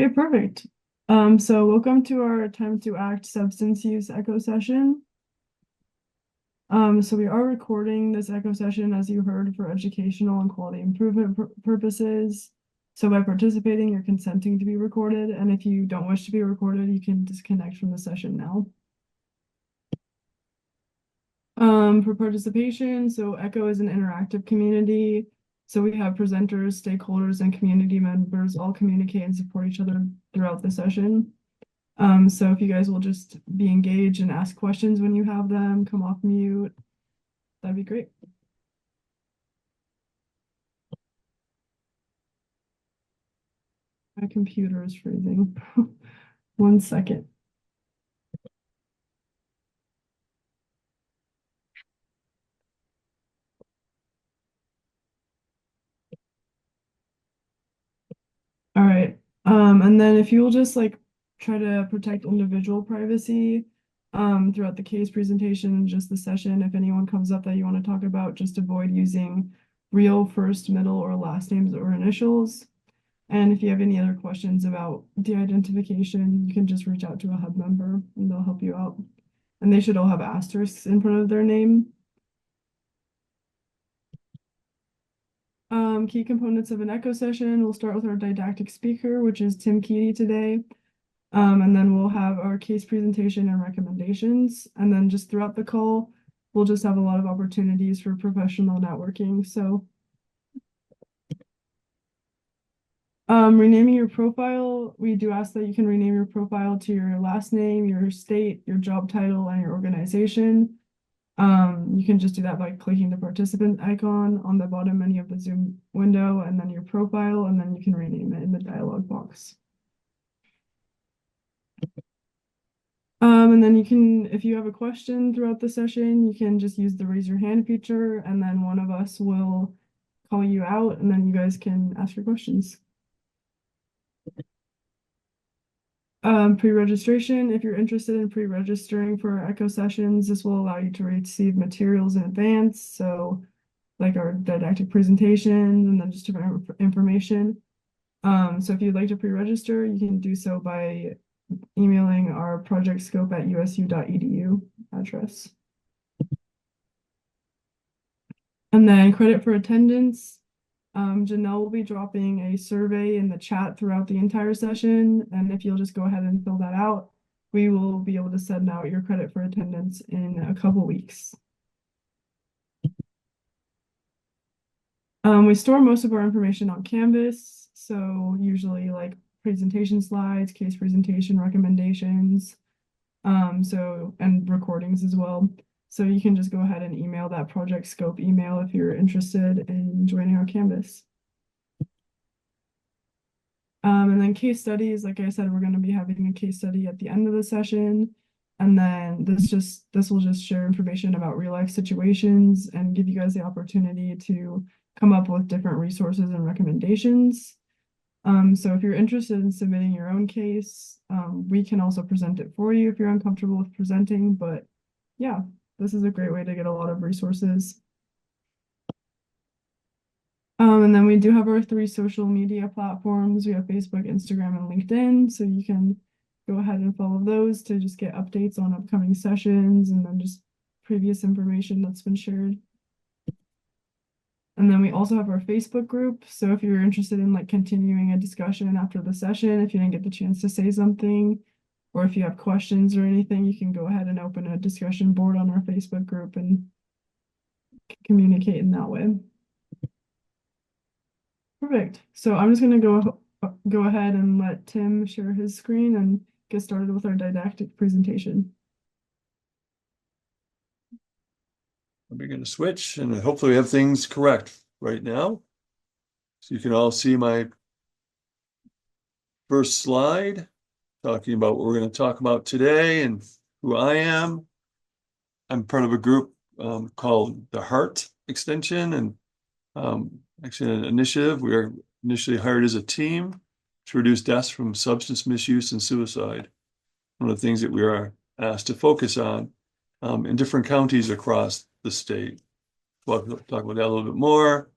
Okay, perfect. So welcome to our Time to Act substance use echo session. So we are recording this echo session, as you heard, for educational and quality improvement purposes. So by participating, you're consenting to be recorded, and if you don't wish to be recorded, you can disconnect from the session now. For participation, so ECHO is an interactive community. So we have presenters, stakeholders, and community members all communicate and support each other throughout the session. So if you guys will just be engaged and ask questions when you have them, come off mute, that'd be great. My computer is freezing. 1 second. All right. And then if you will just like try to protect individual privacy throughout the case presentation and just the session, if anyone comes up that you want to talk about, just avoid using real first, middle, or last names or initials. And if you have any other questions about de-identification, you can just reach out to a hub member and they'll help you out. And they should all have asterisks in front of their name. Key components of an echo session, we'll start with our didactic speaker, which is Tim Keady today. And then we'll have our case presentation and recommendations. And then just throughout the call, we'll just have a lot of opportunities for professional networking. So renaming your profile, we do ask that you can rename your profile to your last name, your state, your job title, and your organization. You can just do that by clicking the participant icon on the bottom menu of the Zoom window, and then your profile, and then you can rename it in the dialog box. And then you can, if you have a question throughout the session, you can just use the raise your hand feature, and then one of us will call you out, and then you guys can ask your questions. Pre-registration, if you're interested in pre-registering for our echo sessions, this will allow you to receive materials in advance. So like our didactic presentations and then just different information. So if you'd like to pre-register, you can do so by emailing our projectscope@usu.edu address. And then credit for attendance. Janelle will be dropping a survey in the chat throughout the entire session. And if you'll just go ahead and fill that out, we will be able to send out your credit for attendance in a couple weeks. We store most of our information on Canvas. So usually like presentation slides, case presentation recommendations, and recordings as well. So you can just go ahead and email that project scope email if you're interested in joining our Canvas. And then case studies, like I said, we're going to be having a case study at the end of the session. And then this will just share information about real life situations and give you guys the opportunity to come up with different resources and recommendations. So if you're interested in submitting your own case, we can also present it for you if you're uncomfortable with presenting, but yeah, this is a great way to get a lot of resources. And then we do have our 3 social media platforms. We have Facebook, Instagram, and LinkedIn. So you can go ahead and follow those to just get updates on upcoming sessions and then just previous information that's been shared. And then we also have our Facebook group. So if you're interested in like continuing a discussion after the session, if you didn't get the chance to say something, or if you have questions or anything, you can go ahead and open a discussion board on our Facebook group and communicate in that way. Perfect. So I'm just going to go ahead and let Tim share his screen and get started with our didactic presentation. We're going to switch and hopefully we have things correct right now. So you can all see my first slide talking about what we're going to talk about today and who I am. I'm part of a group called the HEART Extension and actually an initiative. We were initially hired as a team to reduce deaths from substance misuse and suicide. One of the things that we are asked to focus on in different counties across the state. We'll talk about that a little bit more.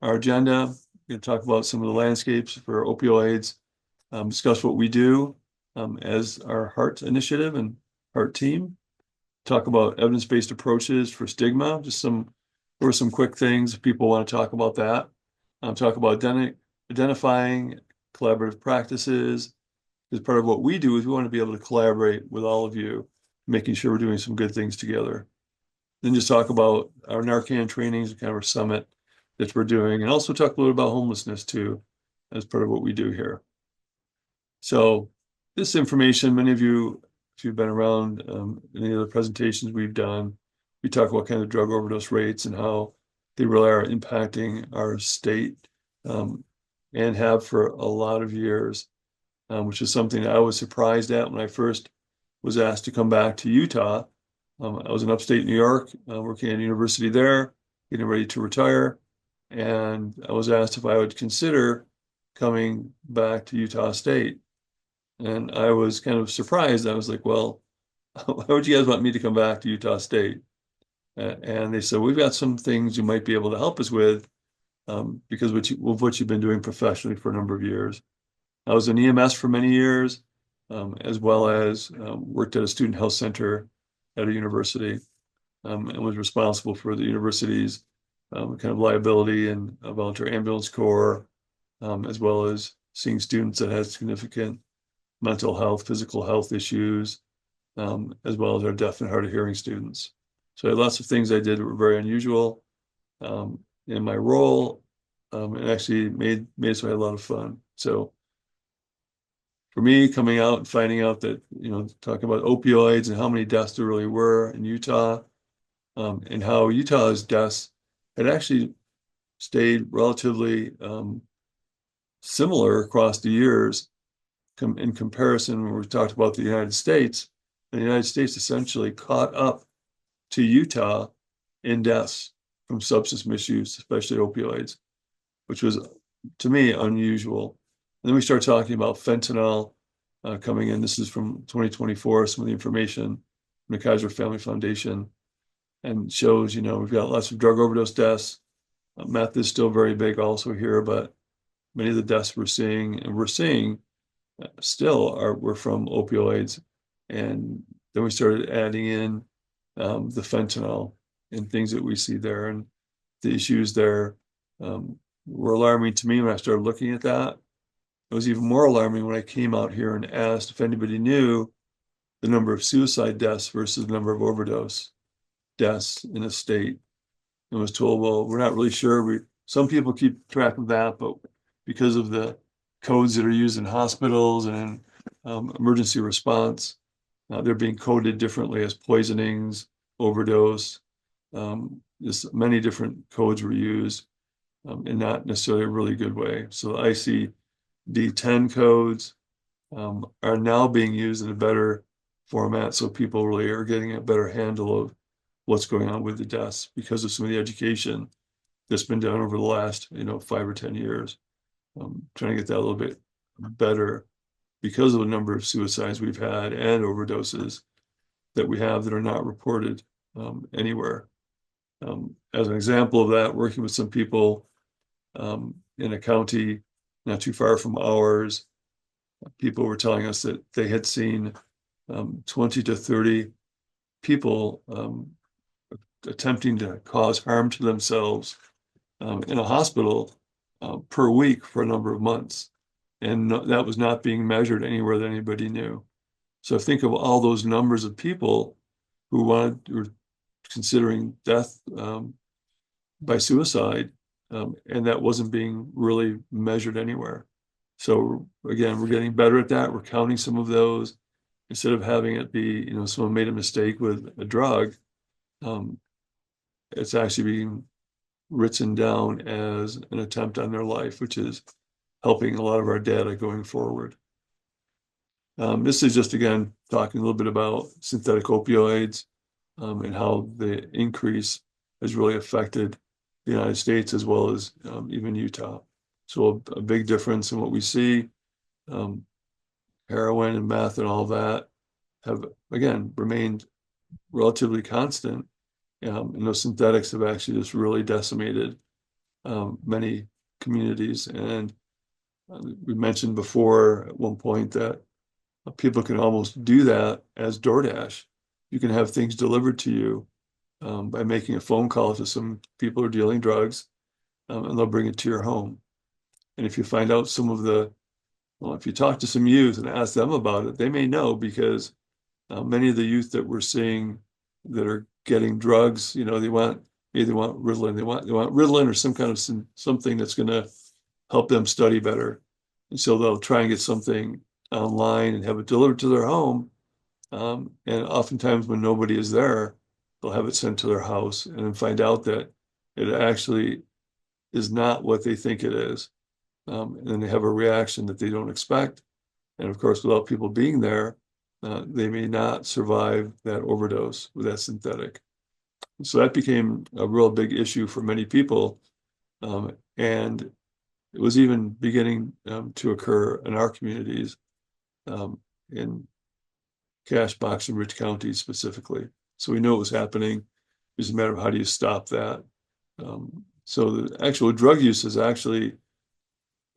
Our agenda, we're going to talk about some of the landscapes for opioids discuss what we do as our heart initiative and heart team, talk about evidence-based approaches for stigma, just some, or some quick things if people want to talk about that. Talk about identifying collaborative practices, because part of what we do is we want to be able to collaborate with all of you, making sure we're doing some good things together. Then just talk about our Narcan trainings, kind of our summit that we're doing, and also talk a little about homelessness too, as part of what we do here. So this information, many of you, if you've been around any of the presentations we've done, we talk about kind of drug overdose rates and how they really are impacting our state and have for a lot of years, which is something I was surprised at when I first was asked to come back to Utah. I was in upstate New York, working at a university there, getting ready to retire. And I was asked if I would consider coming back to Utah State. And I was kind of surprised. I was like, well, why would you guys want me to come back to Utah State? And they said, we've got some things you might be able to help us with because of what you've been doing professionally for a number of years. I was in EMS for many years, as well as worked at a student health center at a university, and was responsible for the university's kind of liability and volunteer ambulance corps, as well as seeing students that had significant mental health, physical health issues, as well as our deaf and hard of hearing students. So I had lots of things I did that were very unusual in my role, and actually made it so I had a lot of fun. So for me, coming out and finding out that, talking about opioids and how many deaths there really were in Utah, and how Utah's deaths had actually stayed relatively similar across the years in comparison when we talked about the United States. The United States essentially caught up to Utah in deaths from substance misuse, especially opioids, which was, to me, unusual. And then we start talking about fentanyl coming in. This is from 2024, some of the information from the Kaiser Family Foundation, and shows, we've got lots of drug overdose deaths. Meth is still very big also here, but many of the deaths we're seeing still were from opioids. And then we started adding in the fentanyl and things that we see there, and the issues there were alarming to me when I started looking at that. It was even more alarming when I came out here and asked if anybody knew the number of suicide deaths versus the number of overdose deaths in a state, and was told, well, we're not really sure. Some people keep track of that, but because of the codes that are used in hospitals and in emergency response, they're being coded differently as poisonings, overdose. Just many different codes were used in not necessarily a really good way. So the ICD-10 codes are now being used in a better format, so people really are getting a better handle of what's going on with the deaths because of some of the education that's been done over the last 5 or 10 years. Trying to get that a little bit better because of the number of suicides we've had and overdoses that we have that are not reported anywhere. As an example of that, working with some people in a county not too far from ours, people were telling us that they had seen 20 to 30 people attempting to cause harm to themselves in a hospital per week for a number of months. And that was not being measured anywhere that anybody knew. So think of all those numbers of people who were considering death by suicide, and that wasn't being really measured anywhere. So again, we're getting better at that. We're counting some of those instead of having it be, someone made a mistake with a drug. It's actually being written down as an attempt on their life, which is helping a lot of our data going forward. This is just, again, talking a little bit about synthetic opioids and how the increase has really affected the United States as well as even Utah. So a big difference in what we see. Heroin and meth and all that have, again, remained relatively constant. And those synthetics have actually just really decimated many communities. And We mentioned before at one point that people can almost do that as DoorDash. You can have things delivered to you by making a phone call to some people who are dealing drugs, and they'll bring it to your home. And if you find out some of the, well, if you talk to some youth and ask them about it, they may know because many of the youth that we're seeing that are getting drugs, they want either want Ritalin, they want Ritalin or some kind of something that's going to help them study better. And so they'll try and get something online and have it delivered to their home. And oftentimes when nobody is there, they'll have it sent to their house and then find out that it actually is not what they think it is. And then they have a reaction that they don't expect. And of course, without people being there, they may not survive that overdose with that synthetic. So that became a real big issue for many people. And it was even beginning to occur in our communities, in Cashbox and Rich County specifically. So we knew it was happening. It was a matter of how do you stop that. So the actual drug use is actually,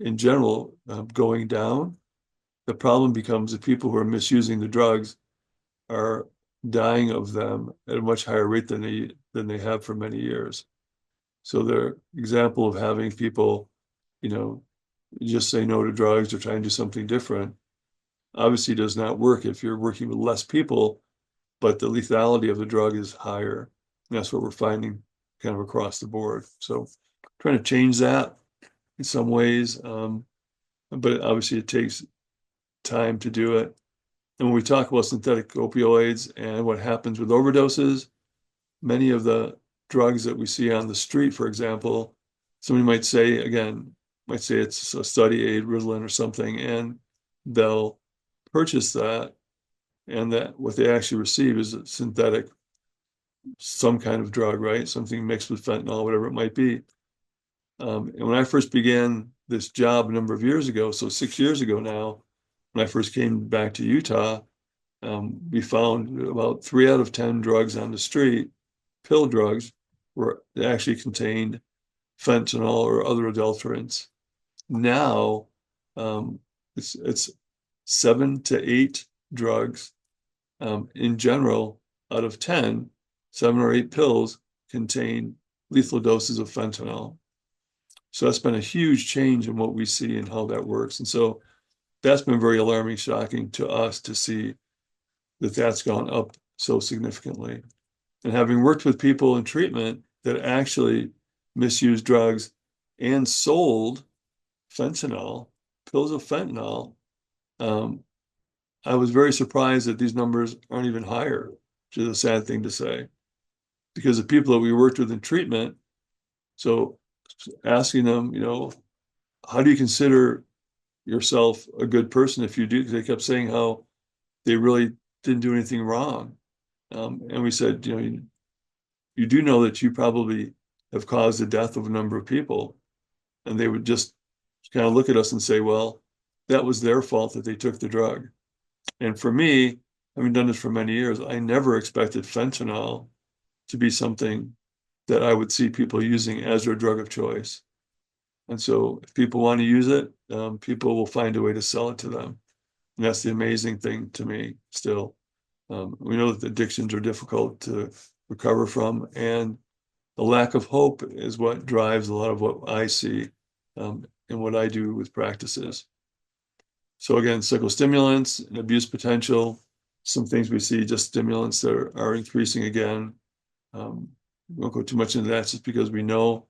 in general, going down. The problem becomes the people who are misusing the drugs are dying of them at a much higher rate than they have for many years. So the example of having people, you know, just say no to drugs or try and do something different obviously does not work if you're working with less people, but the lethality of the drug is higher. And that's what we're finding kind of across the board. So trying to change that in some ways, but obviously it takes time to do it. And when we talk about synthetic opioids and what happens with overdoses, many of the drugs that we see on the street, for example, somebody might say it's a study aid, Ritalin or something, and they'll purchase that, and that what they actually receive is a synthetic, some kind of drug, right? Something mixed with fentanyl, whatever it might be. And when I first began this job a number of years ago, so 6 years ago now, when I first came back to Utah, we found about 3 out of 10 drugs on the street, pill drugs, were actually contained fentanyl or other adulterants. Now, it's 7 to 8 drugs in general out of 10, 7 or 8 pills contain lethal doses of fentanyl. So that's been a huge change in what we see and how that works. And so that's been very alarming, shocking to us to see that that's gone up so significantly. And having worked with people in treatment that actually misused drugs and sold fentanyl, pills of fentanyl, um, I was very surprised that these numbers aren't even higher, which is a sad thing to say. Because the people that we worked with in treatment, so asking them, how do you consider yourself a good person if you do? Because they kept saying how they really didn't do anything wrong. And we said, you do know that you probably have caused the death of a number of people. And they would just kind of look at us and say, well, that was their fault that they took the drug. And for me, having done this for many years, I never expected fentanyl to be something that I would see people using as their drug of choice. And so if people want to use it, people will find a way to sell it to them. And that's the amazing thing to me still. We know that addictions are difficult to recover from, and the lack of hope is what drives a lot of what I see and what I do with practices. So again, psychostimulants and abuse potential, some things we see, just stimulants that are increasing again. We won't go too much into that just because we know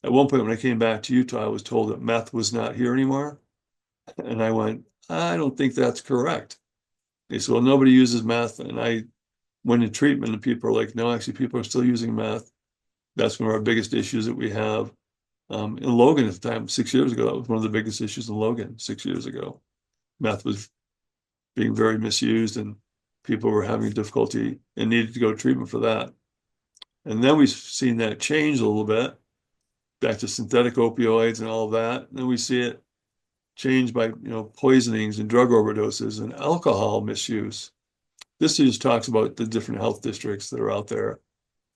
at one point when I came back to Utah, I was told that meth was not here anymore. And I went, I don't think that's correct. They said, well, nobody uses meth. And I went in treatment and people are like, no, actually, people are still using meth. That's one of our biggest issues that we have. In Logan at the time, 6 years ago, that was one of the biggest issues in Logan 6 years ago. Meth was being very misused and people were having difficulty and needed to go to treatment for that. And then we've seen that change a little bit back to synthetic opioids and all of that. And then we see it change by, poisonings and drug overdoses and alcohol misuse. This just talks about the different health districts that are out there,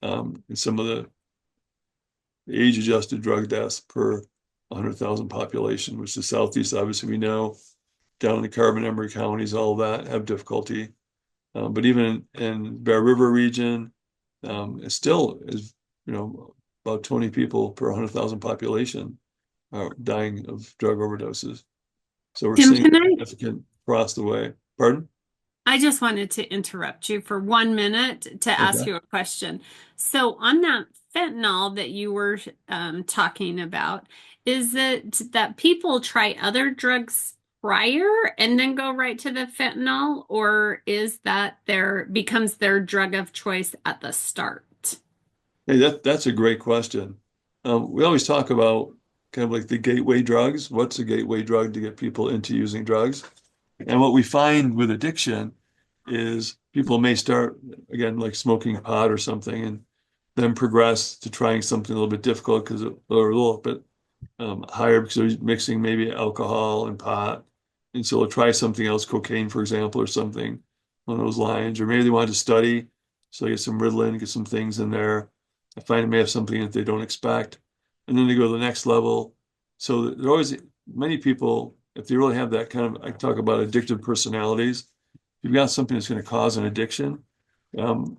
and some of the age-adjusted drug deaths per 100,000 population, which the Southeast, obviously, we know, down in the Carbon Emery counties, all that have difficulty. But even in Bear River region, it still is, about 20 people per 100,000 population are dying of drug overdoses. So we're Tim, seeing can it I? significant across the way. Pardon? I just wanted to interrupt you for 1 minute to ask Okay. you a question. So, on that fentanyl that you were talking about, is it that people try other drugs prior and then go right to the fentanyl, or is that their becomes their drug of choice at the start? Hey, that's a great question. We always talk about kind of like the gateway drugs. What's a gateway drug to get people into using drugs? And what we find with addiction is people may start, again, like smoking pot or something, and then progress to trying something a little bit difficult or a little bit higher because they're mixing maybe alcohol and pot. And so they'll try something else, cocaine, for example, or something on those lines. Or maybe they want to study, so they get some Ritalin, get some things in there. I find they may have something that they don't expect. And then they go to the next level. So there are always many people, if they really have that kind of, I talk about addictive personalities. If you've got something that's going to cause an addiction, um,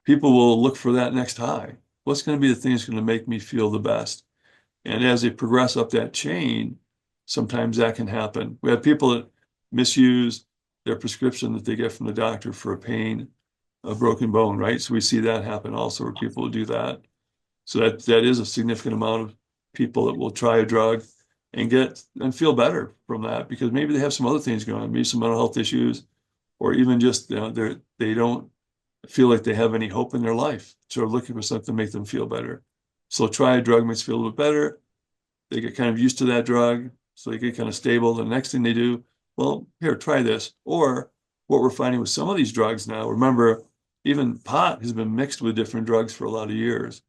people will look for that next high. What's going to be the thing that's going to make me feel the best? And as they progress up that chain, sometimes that can happen. We have people that misuse their prescription that they get from the doctor for a pain, a broken bone, right? So we see that happen also where people do that. So that is a significant amount of people that will try a drug and get and feel better from that because maybe they have some other things going on, maybe some mental health issues, or even just they don't feel like they have any hope in their life. So they're looking for something to make them feel better. So try a drug makes them feel a little bit better. They get kind of used to that drug, so they get kind of stable. The next thing they do, well, here, try this. Or what we're finding with some of these drugs now, remember, even pot has been mixed with different drugs for a lot of years.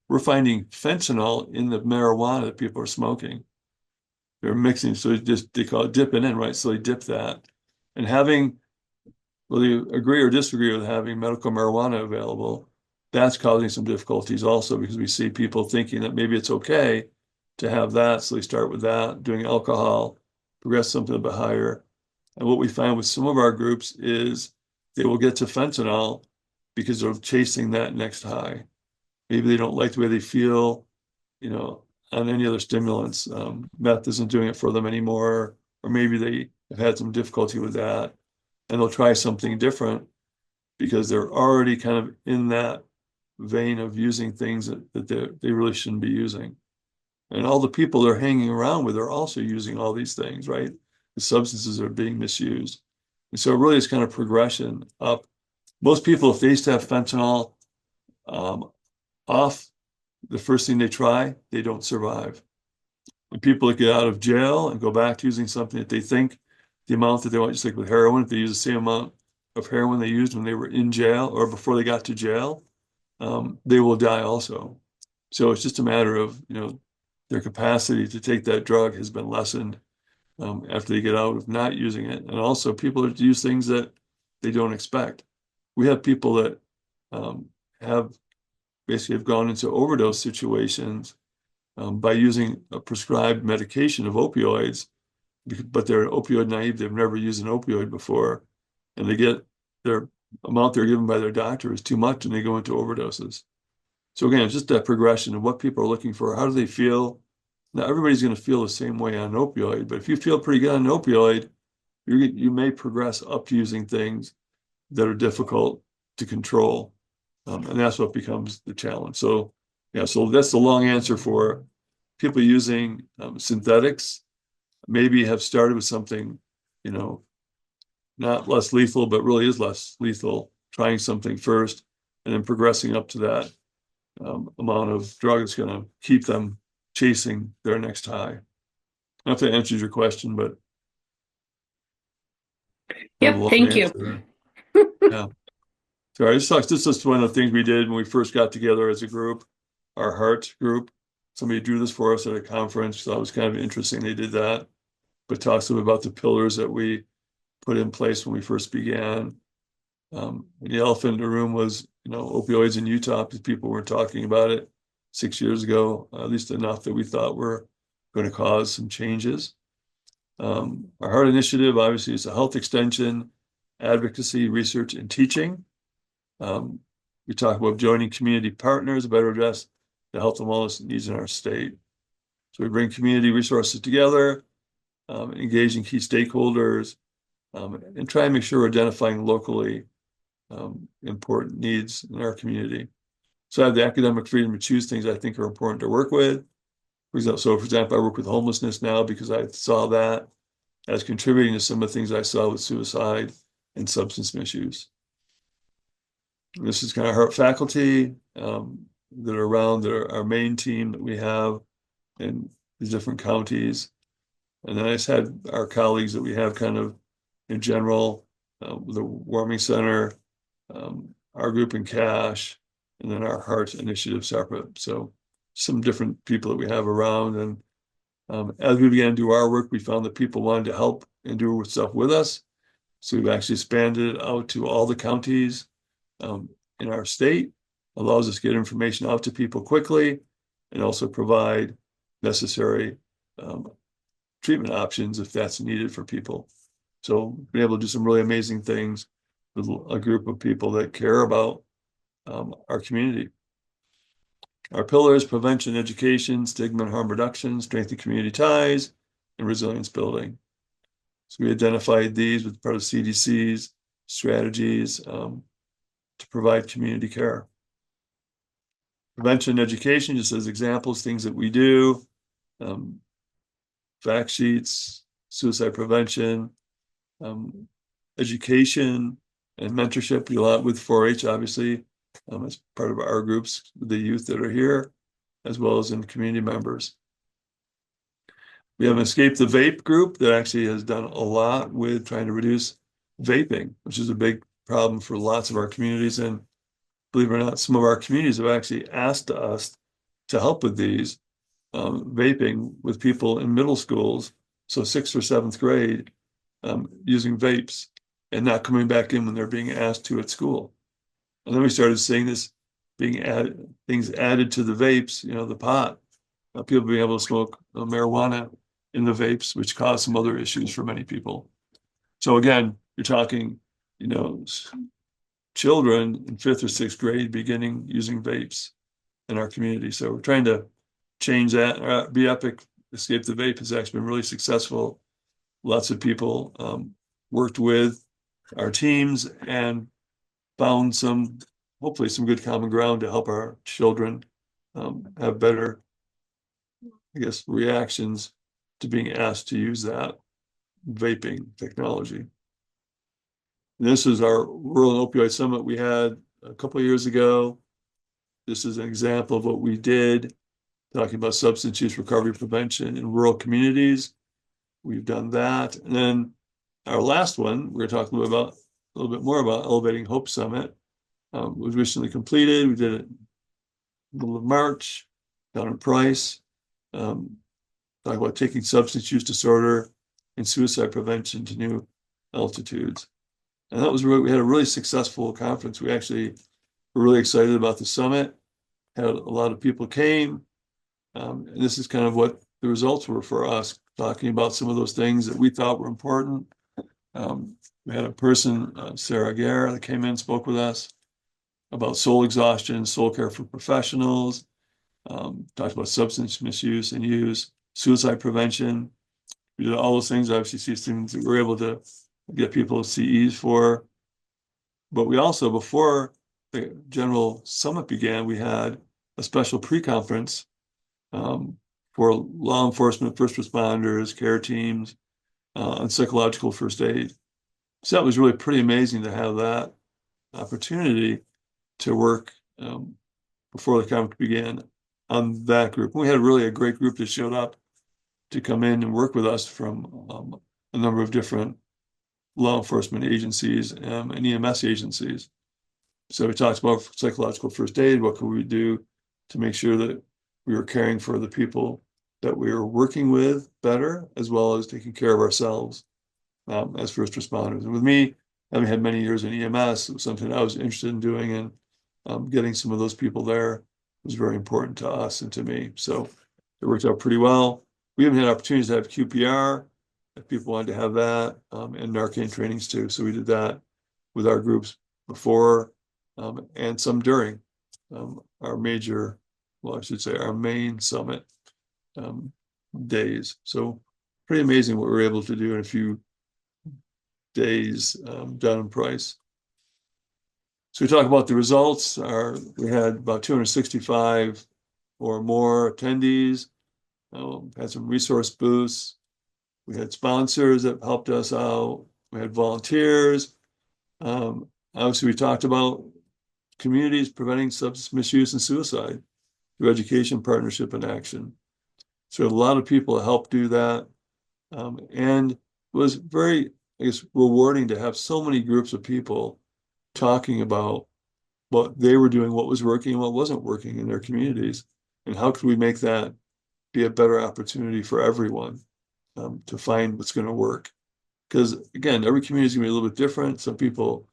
We're finding fentanyl in the marijuana that people are smoking. They're mixing, so they call it dipping in, right? So they dip that. And having, whether you agree or disagree with having medical marijuana available, that's causing some difficulties also because we see people thinking that maybe it's okay to have that. So they start with that, doing alcohol, progress something a bit higher. And what we find with some of our groups is they will get to fentanyl because they're chasing that next high. Maybe they don't like the way they feel, you know, on any other stimulants. Meth isn't doing it for them anymore, or maybe they have had some difficulty with that, and they'll try something different because they're already kind of in that vein of using things that they really shouldn't be using. And all the people they're hanging around with are also using all these things, right? The substances are being misused. And so it really is kind of progression up. Most people, if they used to have fentanyl off, the first thing they try, they don't survive. When people that get out of jail and go back to using something that they think the amount that they want, just like with heroin, if they use the same amount of heroin they used when they were in jail or before they got to jail, they will die also. So it's just a matter of, their capacity to take that drug has been lessened after they get out of not using it. And also people that use things that they don't expect. We have people that have basically have gone into overdose situations by using a prescribed medication of opioids, but they're opioid naive. They've never used an opioid before, and they get their amount they're given by their doctor is too much, and they go into overdoses. So again, it's just that progression of what people are looking for. How do they feel? Now, everybody's going to feel the same way on an opioid, but if you feel pretty good on an opioid, you may progress up to using things that are difficult to control. And that's what becomes the challenge. So, yeah, so that's the long answer for people using synthetics, maybe have started with something, you know, not less lethal, but really is less lethal, trying something first and then progressing up to that amount of drug that's going to keep them chasing their next high. I don't know if that answers your question, but kind of a Yep, long thank you. answer there. Yeah. Sorry, this is one of the things we did when we first got together as a group, our heart group. Somebody drew this for us at a conference, so it was kind of interesting they did that. But talks a bit about the pillars that we put in place when we first began. And the elephant in the room was, opioids in Utah, because people weren't talking about it. 6 years ago, at least enough that we thought were going to cause some changes. Our heart initiative obviously is a health extension, advocacy, research, and teaching. We talk about joining community partners to better address the health and wellness needs in our state. So we bring community resources together, engaging key stakeholders, and try and make sure we're identifying locally important needs in our community. So I have the academic freedom to choose things I think are important to work with. For example, I work with homelessness now because I saw that as contributing to some of the things I saw with suicide and substance misuse. This is kind of our faculty that are around, that are our main team that we have in the different counties. And then I just had our colleagues that we have kind of in general, the Warming Center, our group in Cash, and then our Heart Initiative separate. So some different people that we have around. And as we began to do our work, we found that people wanted to help and do stuff with us. So we've actually expanded it out to all the counties in our state, allows us to get information out to people quickly, and also provide necessary treatment options if that's needed for people. So being able to do some really amazing things with a group of people that care about our community. Our pillars: prevention, education, stigma and harm reduction, strengthen community ties, and resilience building. So we identified these with part of CDC's strategies to provide community care. Prevention and education, just as examples, things that we do, fact sheets, suicide prevention, education and mentorship. We do a lot with 4-H, obviously, as part of our groups, the youth that are here, as well as in community members. We have an Escape the Vape group that actually has done a lot with trying to reduce vaping, which is a big problem for lots of our communities. And believe it or not, some of our communities have actually asked us to help with these vaping with people in middle schools, so 6th or 7th grade, using vapes and not coming back in when they're being asked to at school. And then we started seeing this being added, things added to the vapes, the pot, people being able to smoke marijuana in the vapes, which caused some other issues for many people. So again, you're talking, children in 5th or 6th grade beginning using vapes in our community. So we're trying to change that. Be Epic Escape the Vape has actually been really successful. Lots of people worked with our teams and found hopefully some good common ground to help our children have better, reactions to being asked to use that vaping technology. And this is our Rural Opioid Summit we had a couple of years ago. This is an example of what we did, talking about substance use recovery prevention in rural communities. We've done that. And then our last one, we're going to talk a little bit more about Elevating Hope Summit. Was recently completed. We did it in the middle of March down in Price. Talking about taking substance use disorder and suicide prevention to new altitudes. And that was we had a really successful conference. We actually were really excited about the summit. Had a lot of people came. And this is kind of what the results were for us, talking about some of those things that we thought were important. We had a person, Sarah Gare, that came in and spoke with us about soul exhaustion, soul care for professionals, talked about substance misuse and use, suicide prevention. We did all those things, obviously, things that we were able to get people CEs for. But we also, before the general summit began, we had a special pre-conference for law enforcement, first responders, care teams, and psychological first aid. So that was really pretty amazing to have that opportunity to work before the conference began on that group. We had really a great group that showed up to come in and work with us from a number of different law enforcement agencies and EMS agencies. So we talked about psychological first aid. What could we do to make sure that we were caring for the people that we were working with better, as well as taking care of ourselves as first responders. And with me, having had many years in EMS, it was something I was interested in doing, and getting some of those people there was very important to us and to me. So it worked out pretty well. We haven't had opportunities to have QPR if people wanted to have that, and Narcan trainings too. So we did that with our groups before, and some during our major, well, I should say our main summit days. So pretty amazing what we were able to do in a few days down in Price. So we talk about the results. We had about 265 or more attendees, had some resource boosts. We had sponsors that helped us out. We had volunteers. Obviously, we talked about communities preventing substance misuse and suicide through education, partnership, and action. So a lot of people helped do that. And it was very, I guess, rewarding to have so many groups of people talking about what they were doing, what was working and what wasn't working in their communities, and how could we make that be a better opportunity for everyone to find what's going to work. Because again, every community is going to be a little bit different. Some people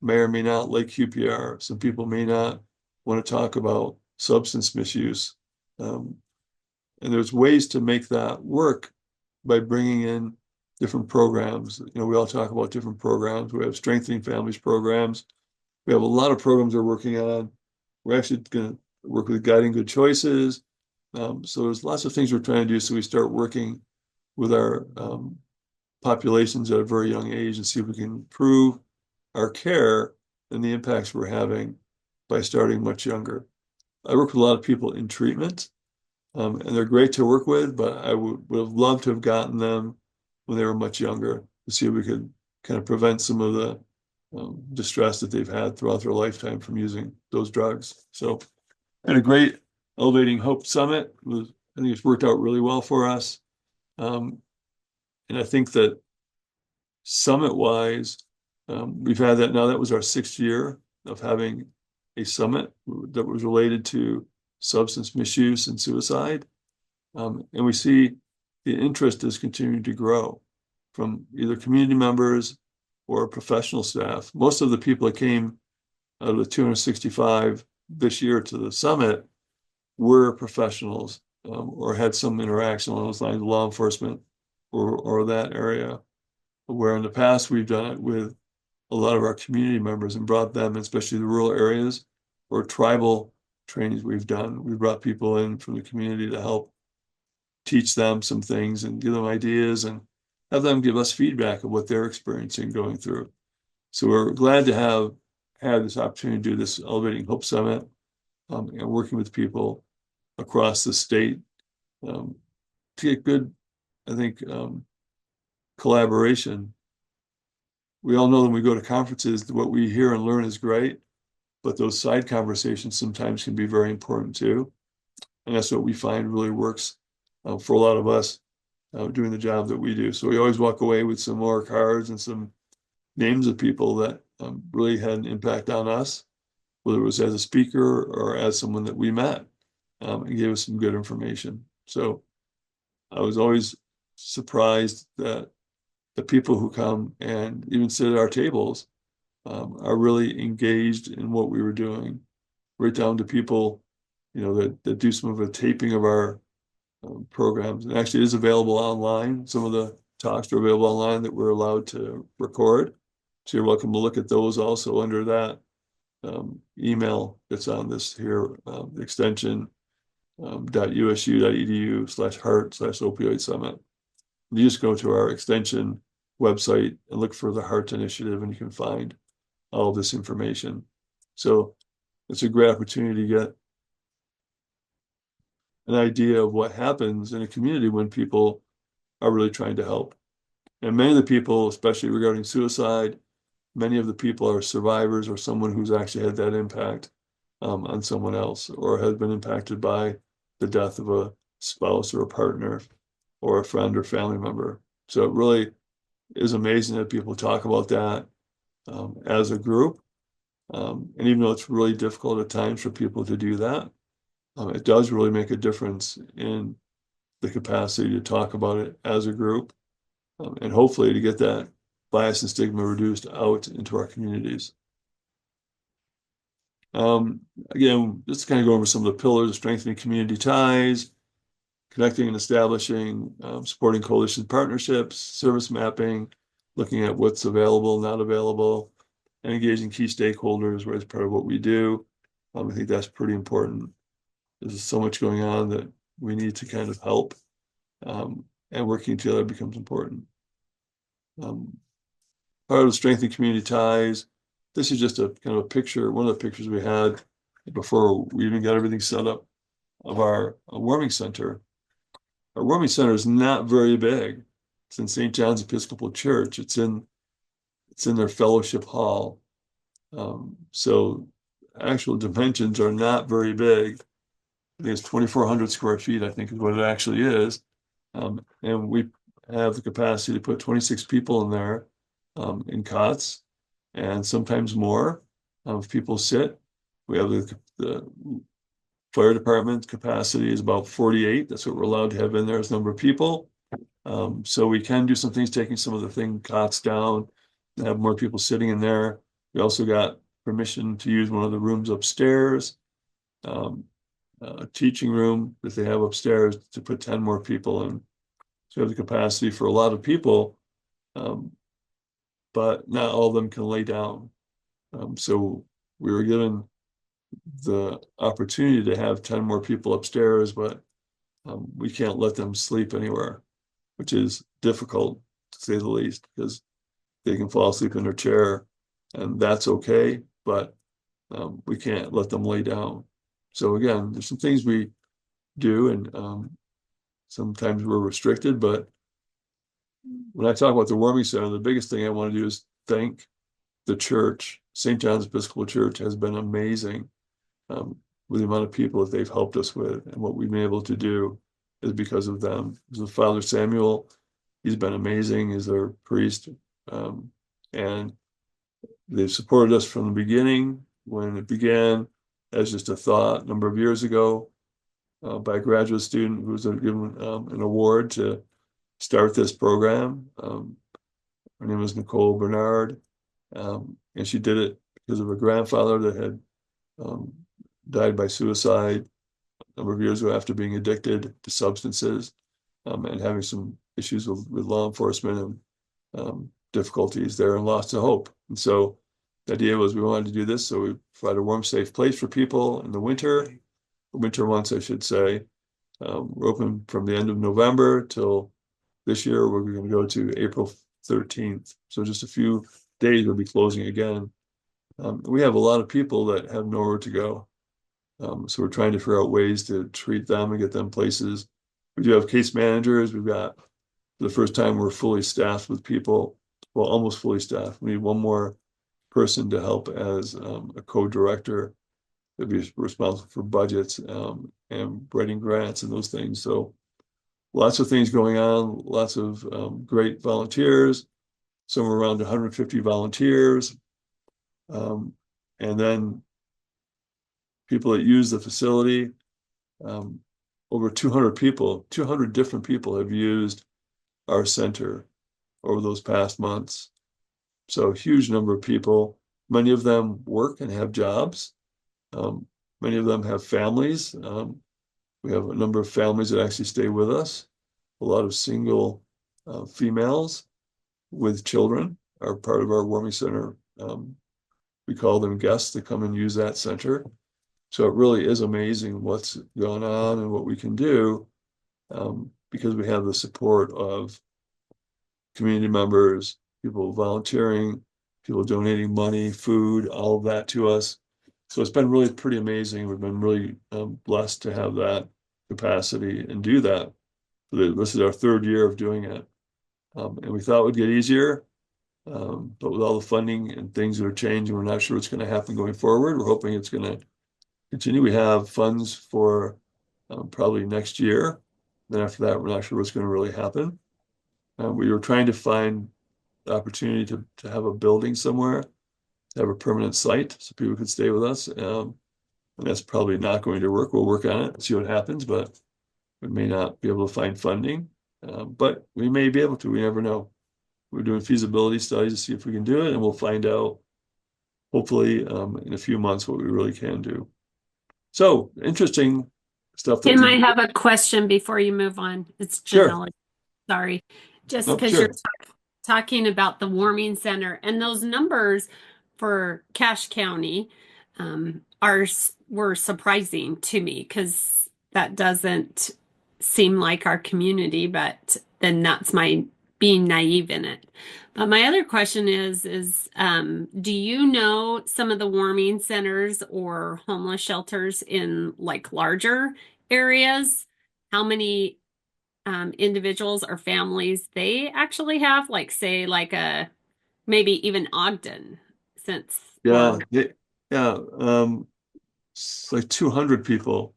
may or may not like QPR. Some people may not want to talk about substance misuse. And there's ways to make that work by bringing in different programs. You know, we all talk about different programs. We have strengthening families programs. We have a lot of programs we're working on. We're actually going to work with guiding good choices. So there's lots of things we're trying to do. So we start working with our populations at a very young age and see if we can improve our care and the impacts we're having by starting much younger. I work with a lot of people in treatment, and they're great to work with, but I would have loved to have gotten them when they were much younger to see if we could kind of prevent some of the distress that they've had throughout their lifetime from using those drugs. So had a great Elevating Hope Summit. I think it's worked out really well for us. And I think that summit-wise, we've had that now. That was our 6th year of having a summit that was related to substance misuse and suicide. And we see the interest is continuing to grow from either community members or professional staff. Most of the people that came out of the 265 this year to the summit were professionals or had some interaction along those lines, law enforcement or that area, where in the past we've done it with a lot of our community members and brought them, especially the rural areas or tribal trainings we've done. We brought people in from the community to help teach them some things and give them ideas and have them give us feedback of what they're experiencing going through. So we're glad to have had this opportunity to do this Elevating Hope Summit and working with people across the state to get good, I think, collaboration. We all know when we go to conferences, what we hear and learn is great, but those side conversations sometimes can be very important too. And that's what we find really works for a lot of us doing the job that we do. So we always walk away with some more cards and some names of people that really had an impact on us, whether it was as a speaker or as someone that we met and gave us some good information. So I was always surprised that the people who come and even sit at our tables are really engaged in what we were doing, right down to people, you know, that do some of the taping of our programs. And actually it is available online. Some of the talks are available online that we're allowed to record. So you're welcome to look at those also under that email that's on this here, extension .usu.edu/heart/opioid summit. You just go to our extension website and look for the Heart Initiative and you can find all of this information. So it's a great opportunity to get an idea of what happens in a community when people are really trying to help. And many of the people, especially regarding suicide, many of the people are survivors or someone who's actually had that impact on someone else or has been impacted by the death of a spouse or a partner or a friend or family member. So it really is amazing that people talk about that as a group. And even though it's really difficult at times for people to do that, it does really make a difference in the capacity to talk about it as a group and hopefully to get that bias and stigma reduced out into our communities. Again, just kind of go over some of the pillars of strengthening community ties, connecting and establishing, supporting coalition partnerships, service mapping, looking at what's available, not available, and engaging key stakeholders, where it's part of what we do. I think that's pretty important. There's so much going on that we need to kind of help, and working together becomes important. Part of strengthening community ties. This is just a kind of a picture, one of the pictures we had before we even got everything set up of our warming center. Our warming center is not very big. It's in St. John's Episcopal Church. It's in their fellowship hall. So actual dimensions are not very big. I think it's 2,400 square feet, I think is what it actually is. And we have the capacity to put 26 people in there, in cots, and sometimes more. If people sit, we have the fire department capacity is about 48. That's what we're allowed to have in there as number of people. So we can do some things, taking some of the cots down and have more people sitting in there. We also got permission to use one of the rooms upstairs, a teaching room that they have upstairs to put 10 more people in. So we have the capacity for a lot of people, but not all of them can lay down. So we were given the opportunity to have 10 more people upstairs, but we can't let them sleep anywhere, which is difficult to say the least, because they can fall asleep in their chair, and that's okay, but we can't let them lay down. So again, there's some things we do, and sometimes we're restricted, but when I talk about the warming center, the biggest thing I want to do is thank the church. St. John's Episcopal Church has been amazing, with the amount of people that they've helped us with, and what we've been able to do is because of them. So Father Samuel, he's been amazing as their priest, and they've supported us from the beginning. When it began as just a thought a number of years ago, by a graduate student who was given an award to start this program. Her name was Nicole Bernard, and she did it because of her grandfather that had died by suicide a number of years ago after being addicted to substances, and having some issues with law enforcement, and difficulties there, and lost of hope. And so the idea was we wanted to do this so we provide a warm, safe place for people in the winter months, I should say. We're open from the end of November till this year. We're going to go to April 13th. So just a few days we'll be closing again. We have a lot of people that have nowhere to go. So we're trying to figure out ways to treat them and get them places. We do have case managers. We've got, for the first time, we're fully staffed with people. Well, almost fully staffed. We need one more person to help as a co-director to be responsible for budgets, and writing grants and those things. So lots of things going on, lots of great volunteers, somewhere around 150 volunteers. And then people that use the facility, over 200 people, 200 different people have used our center over those past months. So a huge number of people. Many of them work and have jobs. Many of them have families. We have a number of families that actually stay with us. A lot of single females with children are part of our warming center. We call them guests that come and use that center. So it really is amazing what's going on and what we can do, because we have the support of community members, people volunteering, people donating money, food, all of that to us. So it's been really pretty amazing. We've been really blessed to have that capacity and do that. This is our third year of doing it. And we thought it would get easier, but with all the funding and things that are changing, we're not sure what's going to happen going forward. We're hoping it's going to continue. We have funds for probably next year. Then after that, we're not sure what's going to really happen. We were trying to find the opportunity to have a building somewhere, to have a permanent site so people could stay with us. And that's probably not going to work. We'll work on it, see what happens, but we may not be able to find funding. But we may be able to, we never know. We're doing feasibility studies to see if we can do it, and we'll find out hopefully in a few months what we really can do. So interesting stuff that Tim, we I have a question before you move on. It's sure. Janelle. Sorry. Just Oh, because you're sure. talking about the warming center and those numbers for Cache County were surprising to me because that doesn't seem like our community, but then that's my being naive in it. But my other question is do you know some of the warming centers or homeless shelters in like larger areas? How many individuals or families they actually have, like say like a maybe even Ogden, since Yeah, we're yeah. It's like 200 people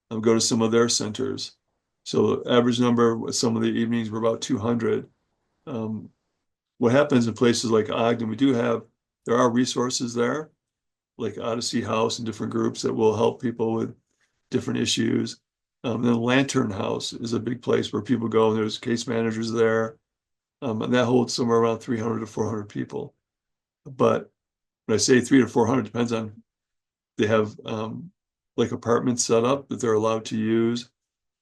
go to some of their centers. So the average number with some of the evenings were about 200. Um, what happens in places like Ogden, there are resources there, like Odyssey House and different groups that will help people with different issues. Then Lantern House is a big place where people go and there's case managers there. And that holds somewhere around 300 to 400 people. But when I say 300 to 400, depends on they have like apartments set up that they're allowed to use.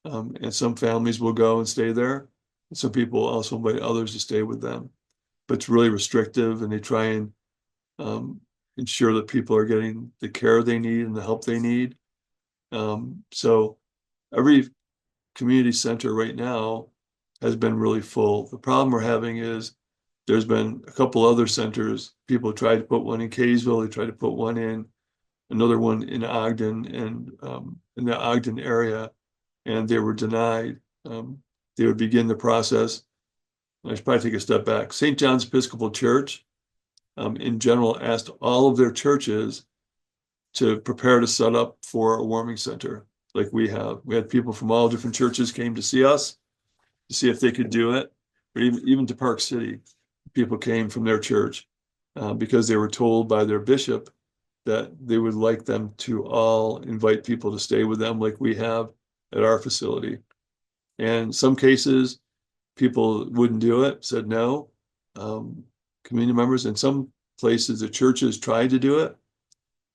And some families will go and stay there. And some people also invite others to stay with them. But it's really restrictive, and they try and um, ensure that people are getting the care they need and the help they need. So every community center right now has been really full. The problem we're having is there's been a couple other centers. People tried to put one in Kaysville, they tried to put one in another one in Ogden and in the Ogden area, and they were denied. They would begin the process. I should probably take a step back. St. John's Episcopal Church, in general, asked all of their churches to prepare to set up for a warming center like we have. We had people from all different churches came to see us to see if they could do it, or even to Park City. People came from their church because they were told by their bishop that they would like them to all invite people to stay with them like we have at our facility. And some cases, people wouldn't do it, said no. Community members in some places, the churches tried to do it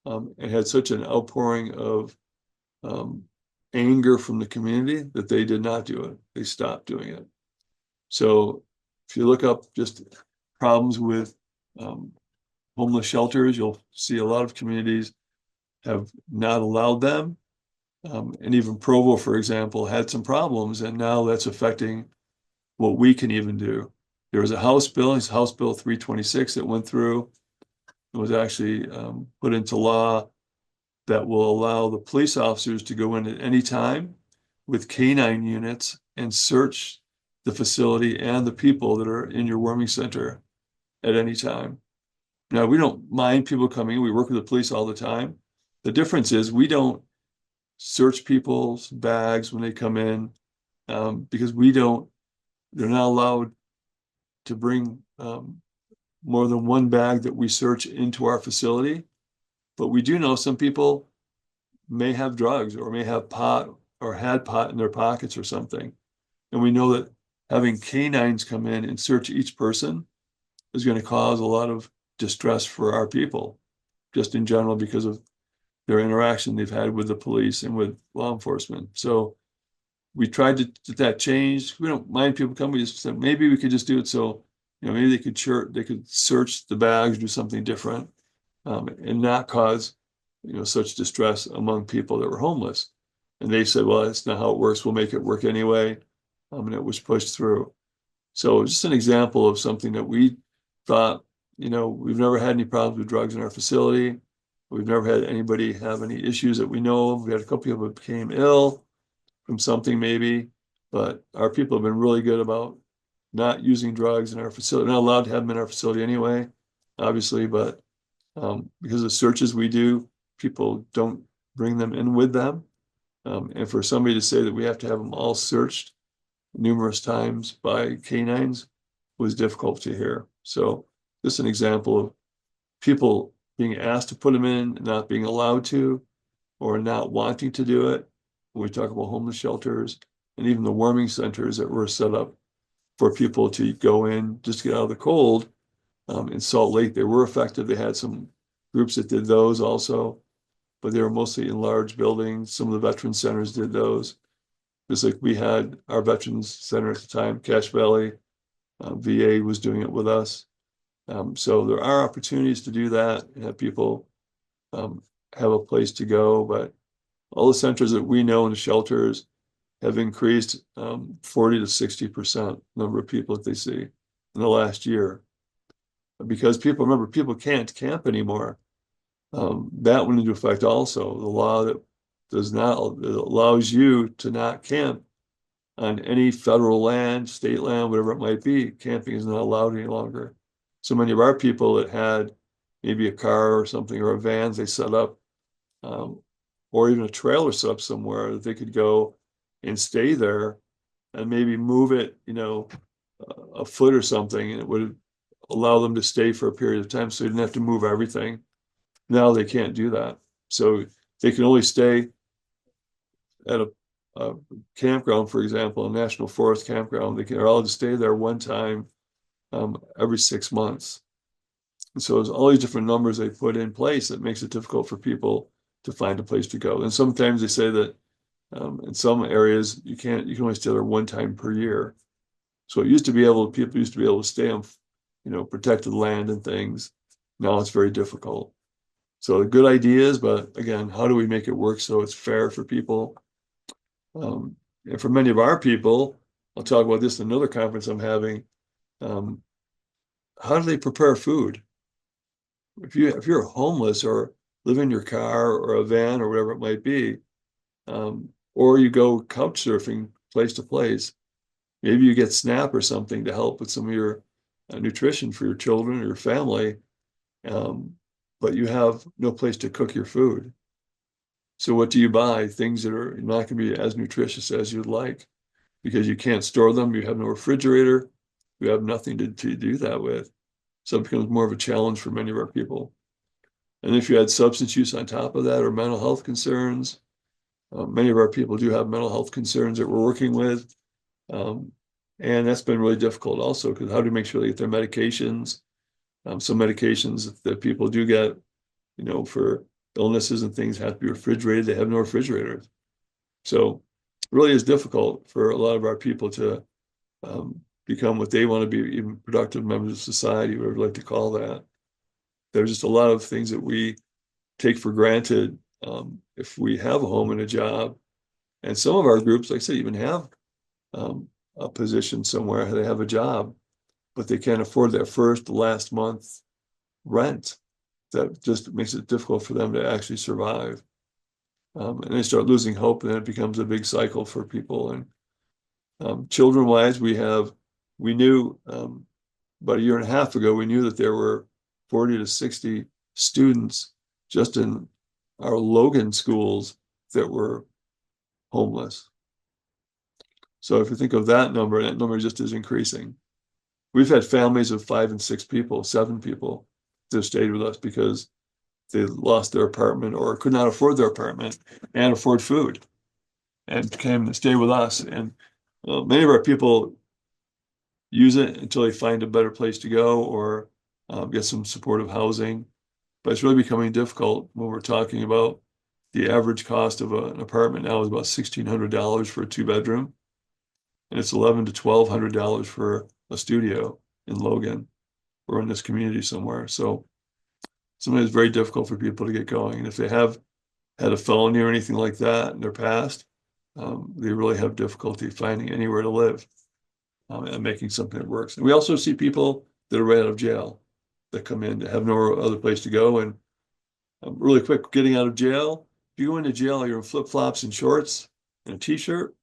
and had such an outpouring of um, anger from the community that they did not do it. They stopped doing it. So if you look up just problems with homeless shelters, you'll see a lot of communities have not allowed them. And even Provo, for example, had some problems, and now that's affecting what we can even do. There was a House bill, it's House Bill 326 that went through. It was actually put into law that will allow the police officers to go in at any time with canine units and search the facility and the people that are in your warming center at any time. Now, we don't mind people coming. We work with the police all the time. The difference is we don't search people's bags when they come in because they're not allowed to bring more than one bag that we search into our facility. But we do know some people may have drugs or may have pot or had pot in their pockets or something. And we know that having canines come in and search each person is going to cause a lot of distress for our people, just in general, because of their interaction they've had with the police and with law enforcement. So we tried to get that changed. We don't mind people coming. We just said maybe we could just do it so, maybe they could search the bags, do something different, and not cause, such distress among people that were homeless. And they said, well, that's not how it works. We'll make it work anyway. And it was pushed through. So just an example of something that we thought, we've never had any problems with drugs in our facility. We've never had anybody have any issues that we know of. We had a couple people who became ill from something maybe, but our people have been really good about not using drugs in our facility. Not allowed to have them in our facility anyway, obviously, but because of searches we do, people don't bring them in with them. And for somebody to say that we have to have them all searched numerous times by canines was difficult to hear. So this is an example of people being asked to put them in, not being allowed to, or not wanting to do it. When we talk about homeless shelters and even the warming centers that were set up for people to go in just to get out of the cold. In Salt Lake, they were effective. They had some groups that did those also, but they were mostly in large buildings. Some of the veteran centers did those. Just like we had our veterans center at the time, Cache Valley, VA was doing it with us. So there are opportunities to do that and have people have a place to go. But all the centers that we know in the shelters have increased 40 to 60% number of people that they see in the last year. Because remember, people can't camp anymore. That went into effect also. The law that allows you to not camp on any federal land, state land, whatever it might be. Camping is not allowed any longer. So many of our people that had maybe a car or something or a van, they set up, or even a trailer set up somewhere that they could go and stay there and maybe move it, a foot or something, and it would allow them to stay for a period of time. So they didn't have to move everything. Now they can't do that. So they can only stay at a campground, for example, a national forest campground. They're allowed to stay there one time every 6 months. And so there's all these different numbers they put in place that makes it difficult for people to find a place to go. And sometimes they say that in some areas you can only stay there one time per year. So people used to be able to stay on, protected land and things. Now it's very difficult. So the good ideas, but again, how do we make it work so it's fair for people? And for many of our people, I'll talk about this in another conference I'm having. How do they prepare food? If you're homeless or live in your car or a van or whatever it might be, or you go couch surfing place to place, maybe you get SNAP or something to help with some of your nutrition for your children or your family, but you have no place to cook your food. So what do you buy? Things that are not going to be as nutritious as you'd like because you can't store them. You have no refrigerator. You have nothing to do that with. So it becomes more of a challenge for many of our people. And if you add substance use on top of that or mental health concerns, many of our people do have mental health concerns that we're working with. And that's been really difficult also because how do you make sure they get their medications? Some medications that people do get, for illnesses and things have to be refrigerated. They have no refrigerators. So it really is difficult for a lot of our people to become what they want to be, even productive members of society, whatever you like to call that. There's just a lot of things that we take for granted if we have a home and a job. And some of our groups, like I say, even have a position somewhere, they have a job, but they can't afford that the last month rent. That just makes it difficult for them to actually survive. And they start losing hope, and then it becomes a big cycle for people. And children-wise, we knew about a year and a half ago, we knew that there were 40 to 60 students just in our Logan schools that were homeless. So if you think of that number just is increasing. We've had families of 5 and 6 people, 7 people that have stayed with us because they lost their apartment or could not afford their apartment and afford food and came to stay with us. And many of our people use it until they find a better place to go or get some supportive housing. But it's really becoming difficult when we're talking about the average cost of an apartment now is about $1,600 for a 2-bedroom. And it's $1,100 to $1,200 for a studio in Logan or in this community somewhere. So sometimes it's very difficult for people to get going. And if they have had a felony or anything like that in their past, they really have difficulty finding anywhere to live and making something that works. And we also see people that are right out of jail that come in to have no other place to go. And really quick, getting out of jail, if you go into jail, you're in flip-flops and shorts and a t-shirt.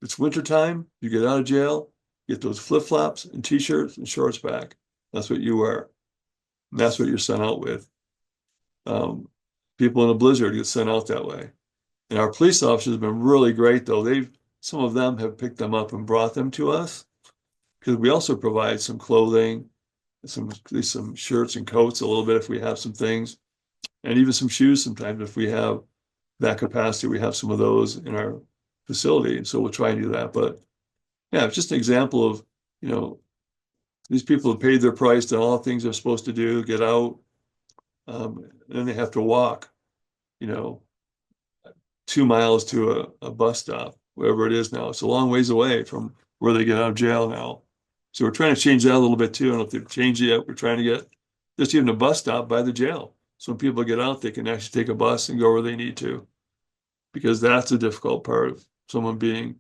It's wintertime, you get out of jail, get those flip-flops and t-shirts and shorts back. That's what you wear. And that's what you're sent out with. People in a blizzard get sent out that way. And our police officers have been really great, though. Some of them have picked them up and brought them to us because we also provide some clothing, some shirts and coats a little bit if we have some things, and even some shoes sometimes if we have that capacity. We have some of those in our facility, and so we'll try and do that. But yeah, it's just an example of, these people have paid their price, done all the things they're supposed to do, get out, then they have to walk, 2 miles to a bus stop, wherever it is now. It's a long ways away from where they get out of jail now. So we're trying to change that a little bit too. I don't know if they've changed it yet. We're trying to get just even a bus stop by the jail. So when people get out, they can actually take a bus and go where they need to. Because that's the difficult part of someone being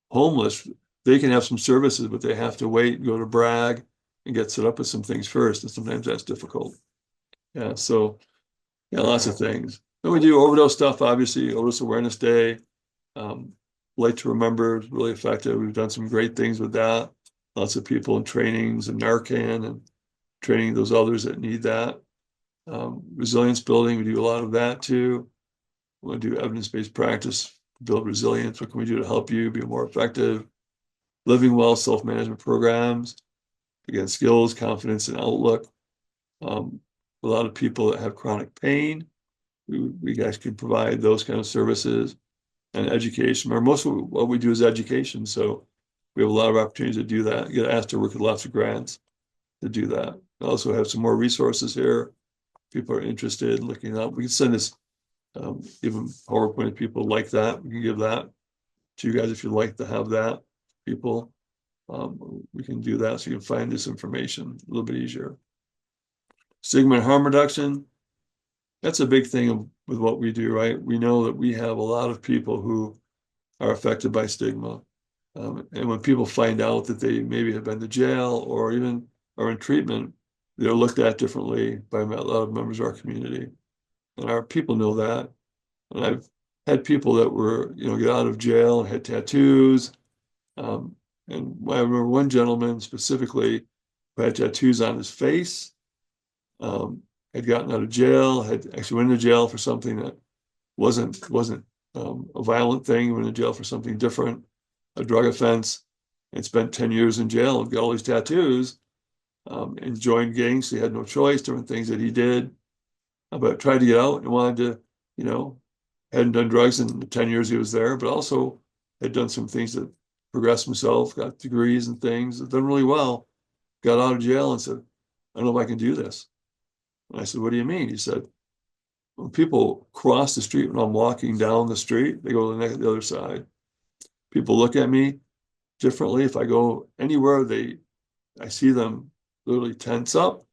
homeless. They can have some services, but they have to wait and go to Bragg and get set up with some things first. And sometimes that's difficult. Yeah, so yeah, lots of things. Then we do overdose stuff, obviously, Overdose Awareness Day. Light to Remember is really effective. We've done some great things with that. Lots of people in trainings and Narcan and training those others that need that. Resilience building, we do a lot of that too. We want to do evidence-based practice, build resilience. What can we do to help you be more effective? Living well, self-management programs. Again, skills, confidence, and outlook. A lot of people that have chronic pain, we guys can provide those kind of services, and education, or most of what we do is education. So we have a lot of opportunities to do that. Get asked to work with lots of grants to do that. We also have some more resources here. People are interested in looking up. We can send this even PowerPoint if people like that. We can give that to you guys if you'd like to have that. People, we can do that so you can find this information a little bit easier. Stigma and harm reduction. That's a big thing with what we do, right? We know that we have a lot of people who are affected by stigma. And when people find out that they maybe have been to jail or even are in treatment, they're looked at differently by a lot of members of our community. And our people know that. And I've had people that were, get out of jail and had tattoos. And I remember one gentleman specifically who had tattoos on his face, had gotten out of jail, had actually went into jail for something that wasn't a violent thing. He went into jail for something different, a drug offense, and spent 10 years in jail and got all these tattoos, and joined gangs. So he had no choice, different things that he did, but tried to get out and wanted to, hadn't done drugs in the 10 years he was there, but also had done some things that progressed himself, got degrees and things, done really well, got out of jail and said, I don't know if I can do this. And I said, what do you mean? He said, when people cross the street, when I'm walking down the street, they go to the other side. People look at me differently. If I go anywhere, I see them literally tense up.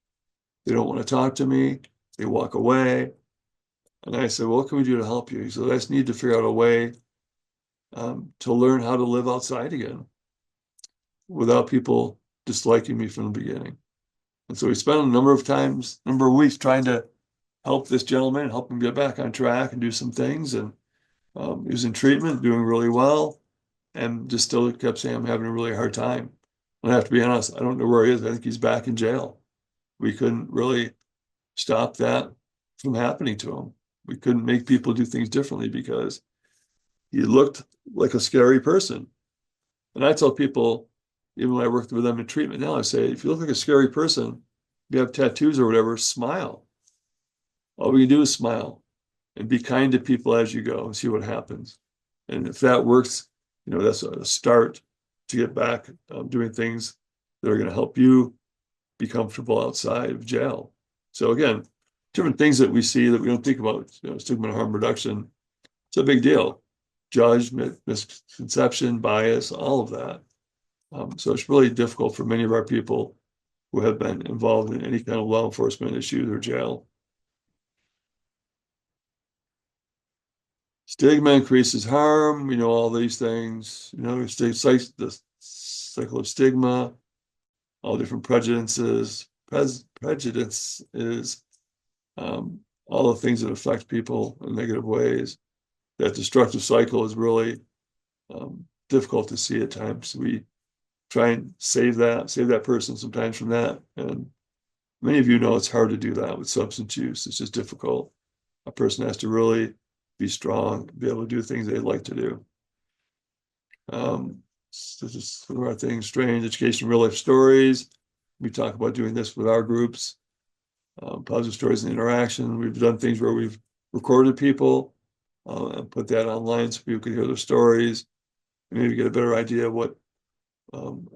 They don't want to talk to me. They walk away. And I said, well, what can we do to help you? He said, I just need to figure out a way to learn how to live outside again without people disliking me from the beginning. And so we spent a number of weeks trying to help this gentleman, help him get back on track and do some things. And he was in treatment, doing really well, and just still kept saying, I'm having a really hard time. And I have to be honest, I don't know where he is. I think he's back in jail. We couldn't really stop that from happening to him. We couldn't make people do things differently because he looked like a scary person. And I tell people, even when I worked with them in treatment now, I say, if you look like a scary person, you have tattoos or whatever, smile. All we can do is smile and be kind to people as you go and see what happens. And if that works, that's a start to get back doing things that are going to help you be comfortable outside of jail. So again, different things that we see that we don't think about, stigma and harm reduction. It's a big deal. Judgment, misconception, bias, all of that. So it's really difficult for many of our people who have been involved in any kind of law enforcement issues or jail. Stigma increases harm. We know all these things. The cycle of stigma, all different prejudices, all the things that affect people in negative ways. That destructive cycle is really difficult to see at times. We try and save that person sometimes from that. And many of you know it's hard to do that with substance use. It's just difficult. A person has to really be strong, be able to do things they'd like to do. So just one of our things, strange education, real life stories. We talk about doing this with our groups. Positive stories and interaction. We've done things where we've recorded people and put that online so people could hear their stories and maybe get a better idea of what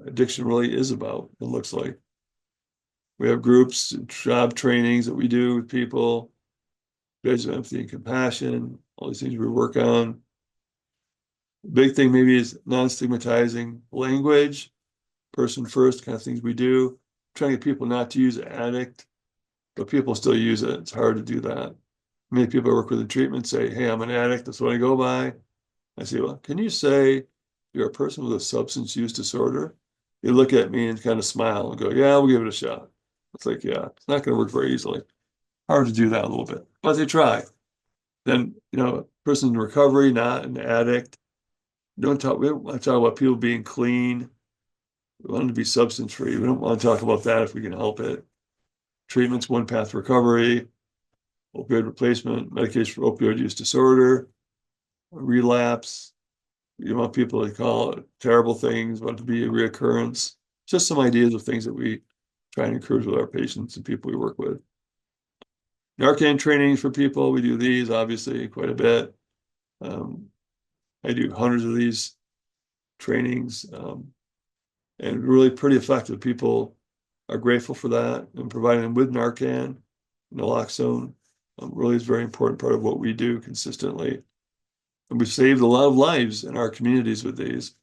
addiction really is about, it looks like. We have groups, job trainings that we do with people, graduate of empathy and compassion, all these things we work on. Big thing maybe is non-stigmatizing language, person first kind of things we do, trying to get people not to use addict, but people still use it. It's hard to do that. Many people I work with in treatment say, hey, I'm an addict, that's what I go by. I say, well, can you say you're a person with a substance use disorder? They look at me and kind of smile and go, yeah, we'll give it a shot. It's like, yeah, it's not going to work very easily. Hard to do that a little bit, but they try. Then, a person in recovery, not an addict. We don't talk about people being clean. We want them to be substance free. We don't want to talk about that if we can help it. Treatment's one path to recovery, opioid replacement, medication for opioid use disorder, relapse. You want people to call it terrible things, want it to be a reoccurrence. Just some ideas of things that we try and encourage with our patients and people we work with. Narcan trainings for people, we do these obviously quite a bit. I do hundreds of these trainings, and really pretty effective. People are grateful for that, and providing them with Narcan, naloxone, really is a very important part of what we do consistently. And we've saved a lot of lives in our communities with these.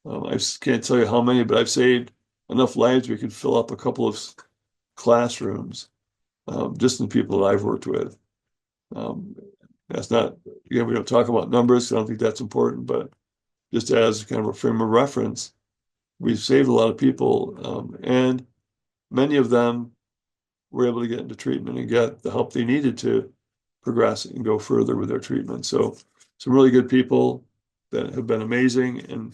I can't tell you how many, but I've saved enough lives we could fill up a couple of classrooms, just in the people that I've worked with. That's not, again, we don't talk about numbers, so I don't think that's important, but just as kind of a frame of reference, we've saved a lot of people, and many of them were able to get into treatment and get the help they needed to progress and go further with their treatment. So some really good people that have been amazing. And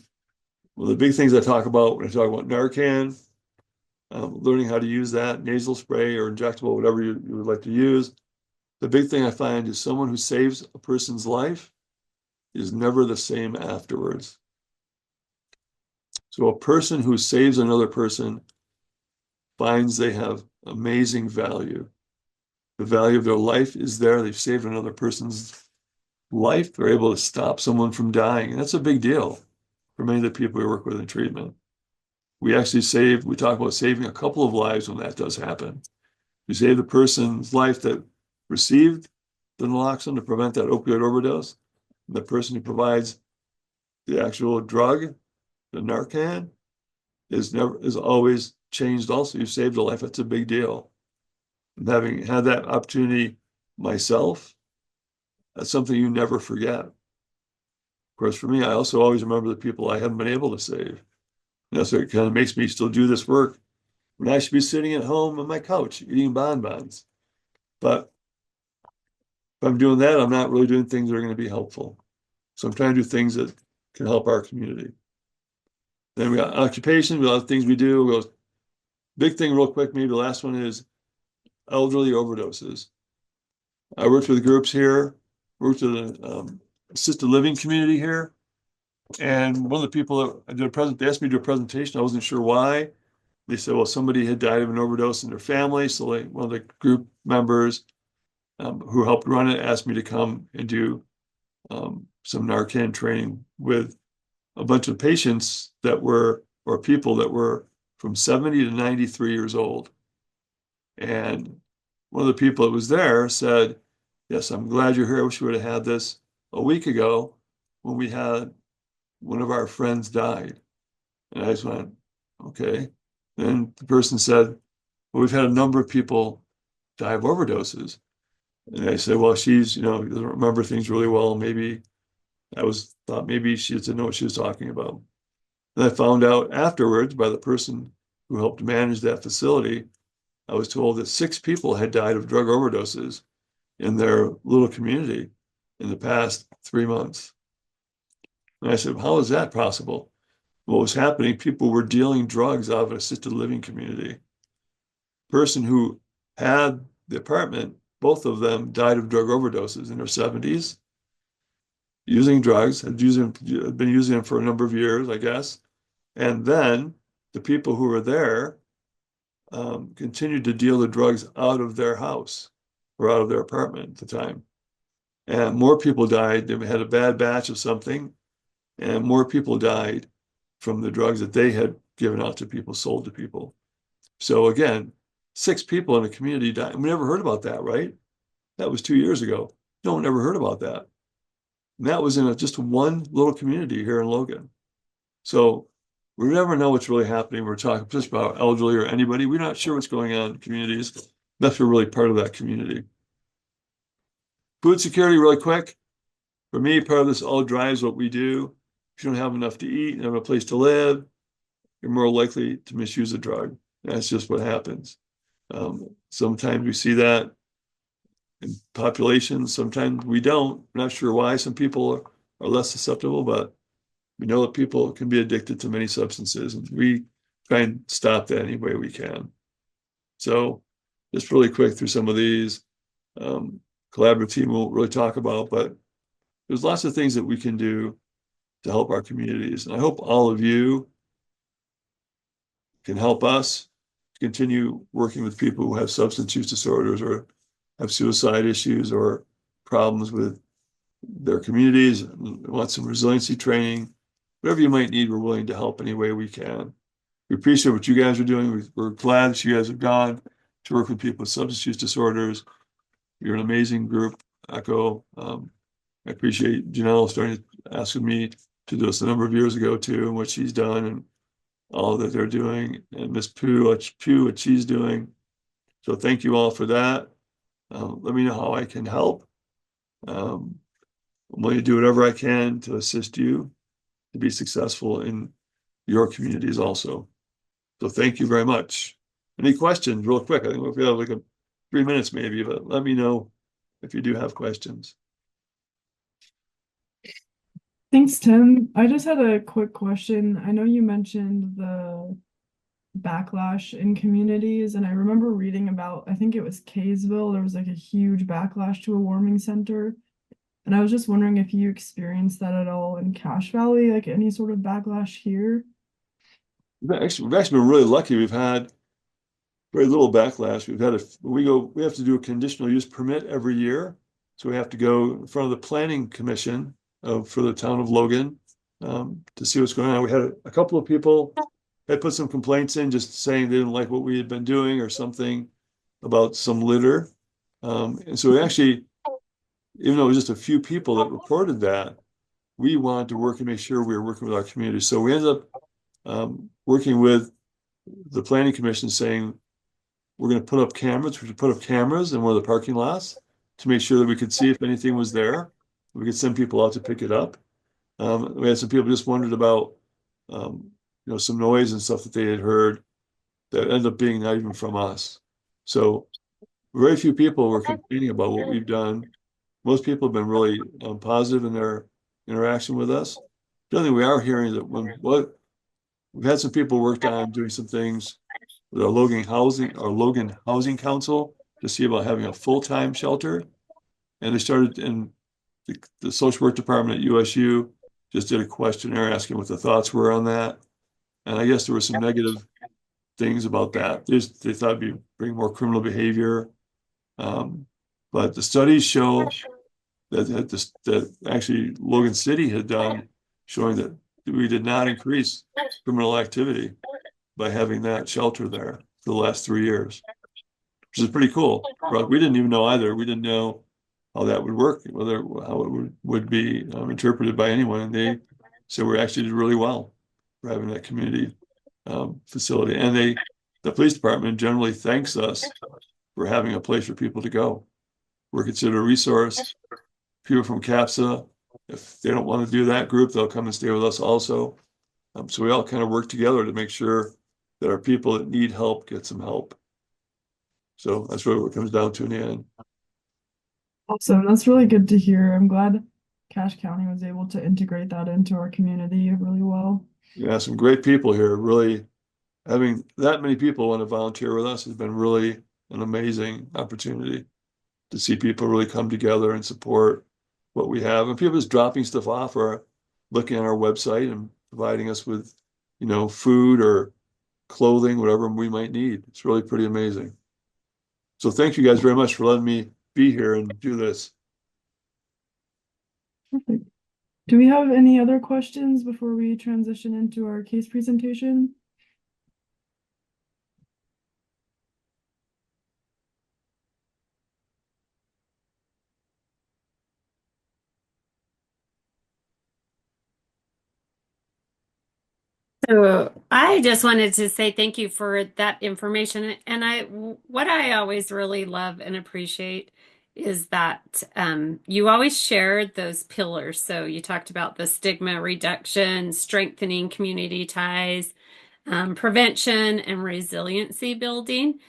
one of the big things I talk about when I talk about Narcan, learning how to use that, nasal spray or injectable, whatever you would like to use. The big thing I find is someone who saves a person's life is never the same afterwards. So a person who saves another person finds they have amazing value. The value of their life is there. They've saved another person's life. They're able to stop someone from dying. And that's a big deal for many of the people we work with in treatment. We talk about saving a couple of lives when that does happen. We save the person's life that received the naloxone to prevent that opioid overdose. And the person who provides the actual drug, the Narcan, is always changed also. You've saved a life. That's a big deal. And having had that opportunity myself, that's something you never forget. Of course, for me, I also always remember the people I haven't been able to save. So it kind of makes me still do this work when I should be sitting at home on my couch eating bonbons. But if I'm doing that, I'm not really doing things that are going to be helpful. So I'm trying to do things that can help our community. Then we got occupation, we got things we do. Big thing real quick, maybe the last one is elderly overdoses. I worked with groups here, worked with an assisted living community here. And one of the people that they asked me to do a presentation. I wasn't sure why. They said, well, somebody had died of an overdose in their family. So one of the group members who helped run it asked me to come and do some Narcan training with a bunch of patients or people that were from 70 to 93 years old. And one of the people that was there said, yes, I'm glad you're here. I wish we would have had this a week ago when we had one of our friends died. And I just went, okay. Then the person said, well, we've had a number of people die of overdoses. And I said, well, she's, doesn't remember things really well. Thought maybe she didn't know what she was talking about. And I found out afterwards by the person who helped manage that facility, I was told that 6 people had died of drug overdoses in their little community in the past 3 months. And I said, how is that possible? What was happening, people were dealing drugs out of an assisted living community. Person who had the apartment, both of them died of drug overdoses in their 70s, using drugs, had been using them for a number of years, I guess. And then the people who were there continued to deal the drugs out of their house or out of their apartment at the time. And more people died. They had a bad batch of something, and more people died from the drugs that they had given out to people, sold to people. So again, 6 people in a community died. We never heard about that, right? That was 2 years ago. No one ever heard about that. And that was in just one little community here in Logan. So we never know what's really happening. We're talking just about elderly or anybody. We're not sure what's going on in communities. That's we're really part of that community. Food security, really quick. For me, part of this all drives what we do. If you don't have enough to eat and have a place to live, you're more likely to misuse a drug. That's just what happens. Sometimes we see that in populations, sometimes we don't. I'm not sure why. Some people are less susceptible, but we know that people can be addicted to many substances, and we try and stop that any way we can. So just really quick through some of these. Collaborative team we'll really talk about, but there's lots of things that we can do to help our communities. And I hope all of you can help us continue working with people who have substance use disorders or have suicide issues or problems with their communities, want some resiliency training, whatever you might need, we're willing to help any way we can. We appreciate what you guys are doing. We're glad that you guys have gone to work with people with substance use disorders. You're an amazing group, Echo. I appreciate Janelle starting to ask me to do this a number of years ago too, and what she's done and all that they're doing, and Miss Pooh, what she's doing. So thank you all for that. Let me know how I can help. I'm willing to do whatever I can to assist you to be successful in your communities also. So thank you very much. Any questions real quick? I think we have like 3 minutes maybe, but let me know if you do have questions. Thanks, Tim. I just had a quick question. I know you mentioned the backlash in communities, and I remember reading about, I think it was Kaysville, there was like a huge backlash to a warming center. And I was just wondering if you experienced that at all in Cache Valley, like any sort of backlash here? We've actually been really lucky. We've had very little backlash. We have to do a conditional use permit every year. So we have to go in front of the planning commission for the town of Logan to see what's going on. We had a couple of people had put some complaints in, just saying they didn't like what we had been doing or something about some litter. And so we actually, even though it was just a few people that reported that, we wanted to work and make sure we were working with our community. So we ended up working with the planning commission saying, we're going to put up cameras. We should put up cameras in one of the parking lots to make sure that we could see if anything was there. We could send people out to pick it up. We had some people just wondered about, some noise and stuff that they had heard that ended up being not even from us. So very few people were complaining about what we've done. Most people have been really positive in their interaction with us. The only thing we are hearing is that we've had some people worked on doing some things with our Logan Housing Council to see about having a full-time shelter. And they started in the social work department at USU, just did a questionnaire asking what the thoughts were on that. And I guess there were some negative things about that. They thought it'd bring more criminal behavior. But the studies show that actually Logan City had done, showing that we did not increase criminal activity by having that shelter there for the last 3 years, which is pretty cool. But we didn't even know either. We didn't know how that would work, how it would be interpreted by anyone. And they said we actually did really well for having that community facility. And the police department generally thanks us for having a place for people to go. We're considered a resource. People from CAPSA, if they don't want to do that group, they'll come and stay with us also. So we all kind of work together to make sure that our people that need help get some help. So that's really what it comes down to in the end. Awesome. That's really good to hear. I'm glad Cache County was able to integrate that into our community really well. Yeah, some great people here. Really, having that many people want to volunteer with us has been really an amazing opportunity to see people really come together and support what we have. And people just dropping stuff off or looking at our website and providing us with, food or clothing, whatever we might need. It's really pretty amazing. So thank you guys very much for letting me be here and do this. Perfect. Do we have any other questions before we transition into our case presentation? So I just wanted to say thank you for that information. And what I always really love and appreciate is that you always share those pillars. So you talked about the stigma reduction, strengthening community ties, prevention, and resiliency building.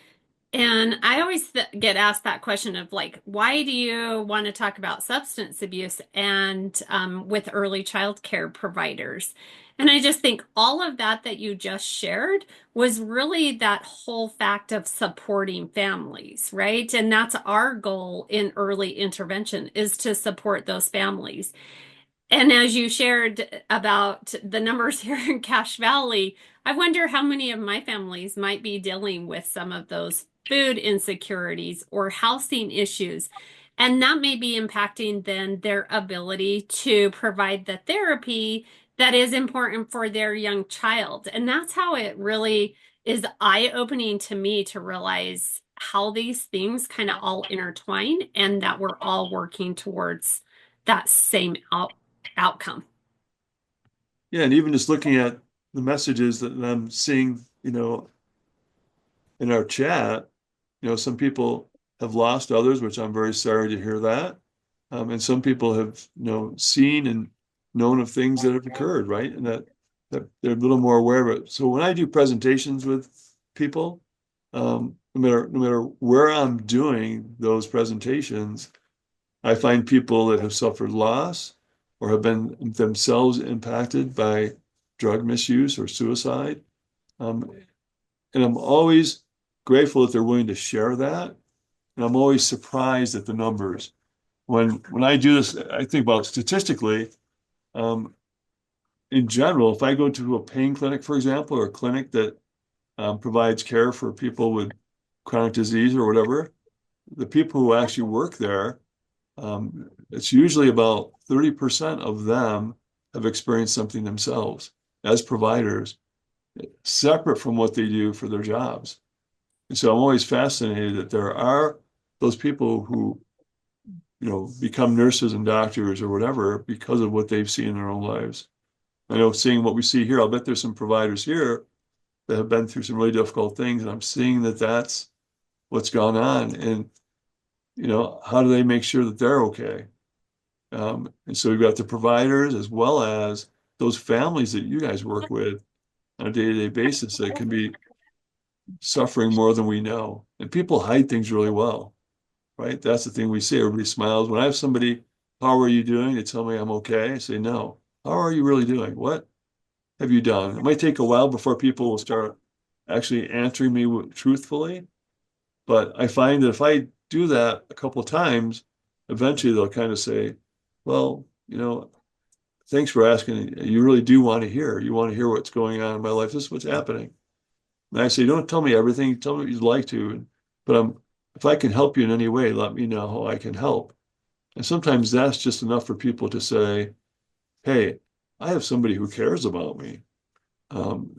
And I always get asked that question of like, why do you want to talk about substance abuse and with early child care providers? And I just think all of that you just shared was really that whole fact of supporting families, right? And that's our goal in early intervention is to support those families. And as you shared about the numbers here in Cache Valley, I wonder how many of my families might be dealing with some of those food insecurities or housing issues. And that may be impacting then their ability to provide the therapy that is important for their young child. And that's how it really is eye-opening to me to realize how these things kind of all intertwine and that we're all working towards that same outcome. Yeah, and even just looking at the messages that I'm seeing, in our chat, some people have lost others, which I'm very sorry to hear that. And some people have, seen and known of things that have occurred, right? And that they're a little more aware of it. So when I do presentations with people, no matter where I'm doing those presentations, I find people that have suffered loss or have been themselves impacted by drug misuse or suicide. Um, and I'm always grateful that they're willing to share that. And I'm always surprised at the numbers. When I do this, I think about statistically, um, in general, if I go to a pain clinic, for example, or a clinic that provides care for people with chronic disease or whatever, the people who actually work there, it's usually about 30% of them have experienced something themselves as providers, separate from what they do for their jobs. And so I'm always fascinated that there are those people who, become nurses and doctors or whatever because of what they've seen in their own lives. I know seeing what we see here, I'll bet there's some providers here that have been through some really difficult things, and I'm seeing that that's what's gone on. And, how do they make sure that they're okay? And so we've got the providers as well as those families that you guys work with on a day-to-day basis that can be suffering more than we know. And people hide things really well, right? That's the thing we say. Everybody smiles. When I have somebody, how are you doing? They tell me I'm okay. I say, no. How are you really doing? What have you done? It might take a while before people will start actually answering me truthfully. But I find that if I do that a couple of times, eventually they'll kind of say, well, thanks for asking. You really do want to hear. You want to hear what's going on in my life. This is what's happening. And I say, don't tell me everything. Tell me what you'd like to. But if I can help you in any way, let me know how I can help. And sometimes that's just enough for people to say, hey, I have somebody who cares about me.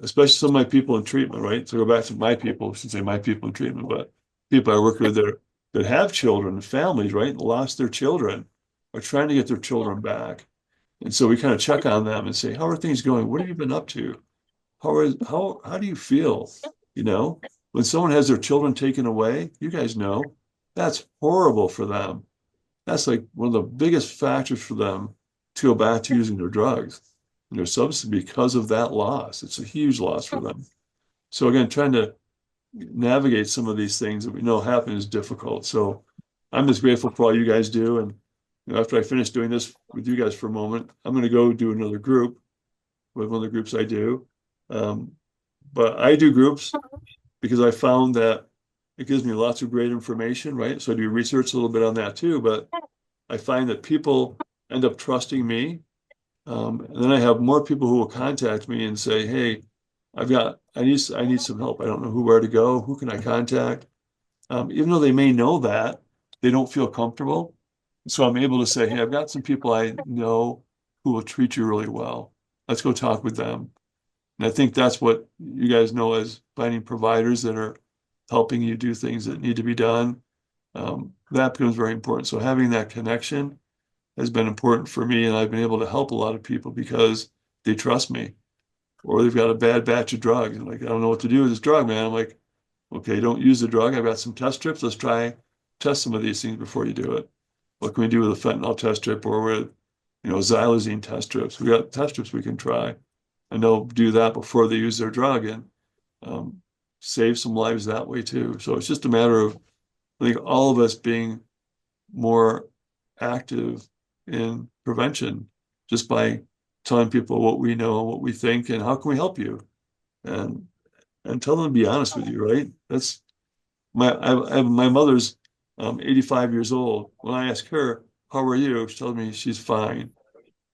Especially some of my people in treatment, right? So go back to my people, I should say my people in treatment, but people I work with that have children, families, right? Lost their children, are trying to get their children back. And so we kind of check on them and say, how are things going? What have you been up to? How do you feel? When someone has their children taken away, you guys know that's horrible for them. That's like one of the biggest factors for them to go back to using their drugs and their substance because of that loss. It's a huge loss for them. So again, trying to navigate some of these things that we know happen is difficult. So I'm just grateful for all you guys do. And after I finish doing this with you guys for a moment, I'm going to go do another group with one of the groups I do. Um, but I do groups because I found that it gives me lots of great information, right? So I do research a little bit on that too, but I find that people end up trusting me. And then I have more people who will contact me and say, hey, I need some help. I don't know where to go. Who can I contact? Even though they may know that, they don't feel comfortable. So I'm able to say, hey, I've got some people I know who will treat you really well. Let's go talk with them. And I think that's what you guys know as finding providers that are helping you do things that need to be done. That becomes very important. So having that connection has been important for me, and I've been able to help a lot of people because they trust me. or they've got a bad batch of drugs. And like, I don't know what to do with this drug, man. I'm like, okay, don't use the drug. I've got some test strips. Let's test some of these things before you do it. What can we do with a fentanyl test strip or with, xylazine test strips? We got test strips we can try. And they'll do that before they use their drug and um, save some lives that way too. So it's just a matter of, I think, all of us being more active in prevention just by telling people what we know, what we think, and how can we help you, and tell them to be honest with you, right? That's my mother's 85 years old. When I ask her, "How are you?" She tells me she's fine,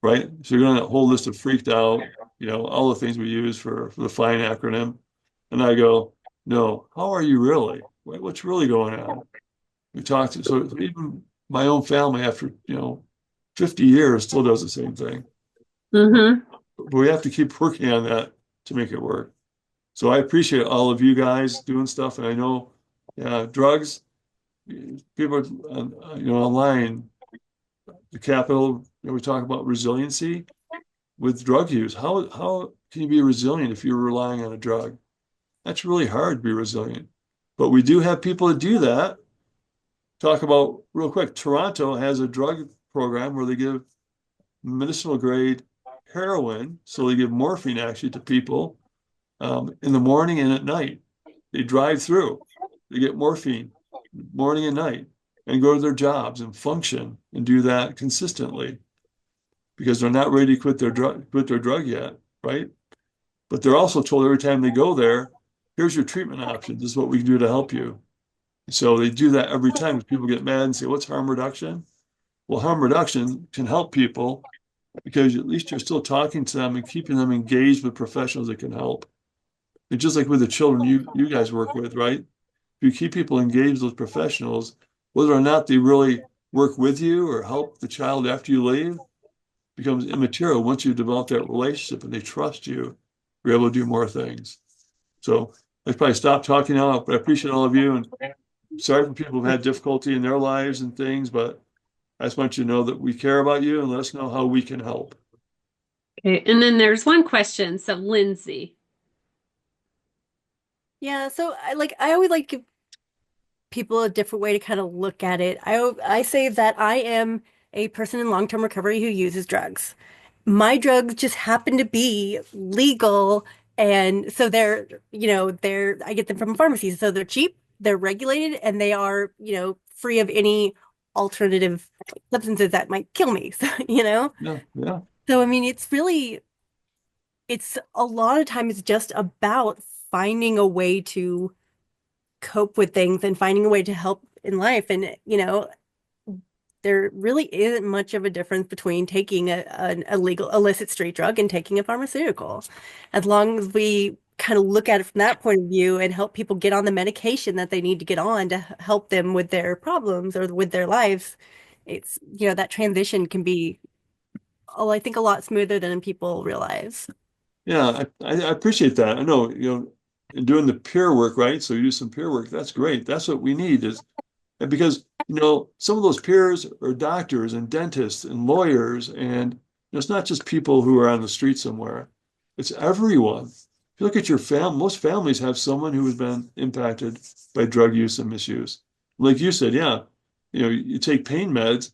right? So you're gonna a whole list of freaked out, all the things we use for the FINE acronym, and I go, "No, how are you really? What's really going on?" We talked to, so even my own family after, 50 years still does the same thing. Mm-hmm. But we have to keep working on that to make it work. So I appreciate all of you guys doing stuff. And I know, yeah, drugs, people are, online, the Capitol, we talk about resiliency with drug use. How can you be resilient if you're relying on a drug? That's really hard to be resilient. But we do have people that do that. Talk about real quick. Toronto has a drug program where they give medicinal grade heroin. So they give morphine actually to people in the morning and at night. They drive through, they get morphine morning and night and go to their jobs and function and do that consistently because they're not ready to quit their drug yet, right? But they're also told every time they go there, here's your treatment option. This is what we can do to help you. So they do that every time. People get mad and say, what's harm reduction? Well, harm reduction can help people because at least you're still talking to them and keeping them engaged with professionals that can help. It's just like with the children you guys work with, right? If you keep people engaged with professionals, whether or not they really work with you or help the child after you leave becomes immaterial. Once you develop that relationship and they trust you, you're able to do more things. So I probably stop talking now, but I appreciate all of you and sorry for people who've had difficulty in their lives and things, but I just want you to know that we care about you and let us know how we can help. Okay. And then there's one question. So, Lindsay. Yeah, so I always like give people a different way to kind of look at it. I say that I am a person in long-term recovery who uses drugs. My drugs just happen to be legal, and so they're I get them from pharmacies, so they're cheap, they're regulated, and they are, free of any alternative substances that might kill me. So, Yeah, yeah. So I mean, it's a lot of times just about finding a way to cope with things and finding a way to help in life. And, there really isn't much of a difference between taking an illegal illicit street drug and taking a pharmaceutical. As long as we kind of look at it from that point of view and help people get on the medication that they need to get on to help them with their problems or with their lives, it's, that transition can be, oh, I think a lot smoother than people realize. Yeah, I appreciate that. I know, in doing the peer work, right? So you do some peer work. That's great. That's what we need is and because, some of those peers are doctors and dentists and lawyers, and it's not just people who are on the street somewhere. It's everyone. If you look at your most families have someone who has been impacted by drug use and misuse. Like you said, yeah, you take pain meds,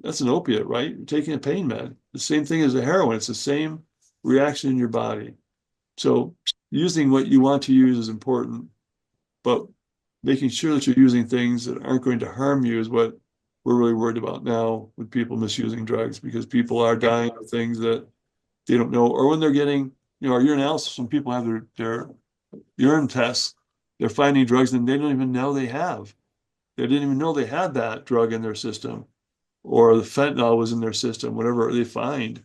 that's an opiate, right? You're taking a pain med. The same thing as a heroin. It's the same reaction in your body. So using what you want to use is important, but making sure that you're using things that aren't going to harm you is what we're really worried about now with people misusing drugs because people are dying of things that they don't know, or when they're getting, our urinalysis, when people have their urine tests, they're finding drugs and they don't even know they have. They didn't even know they had that drug in their system, or the fentanyl was in their system, whatever they find.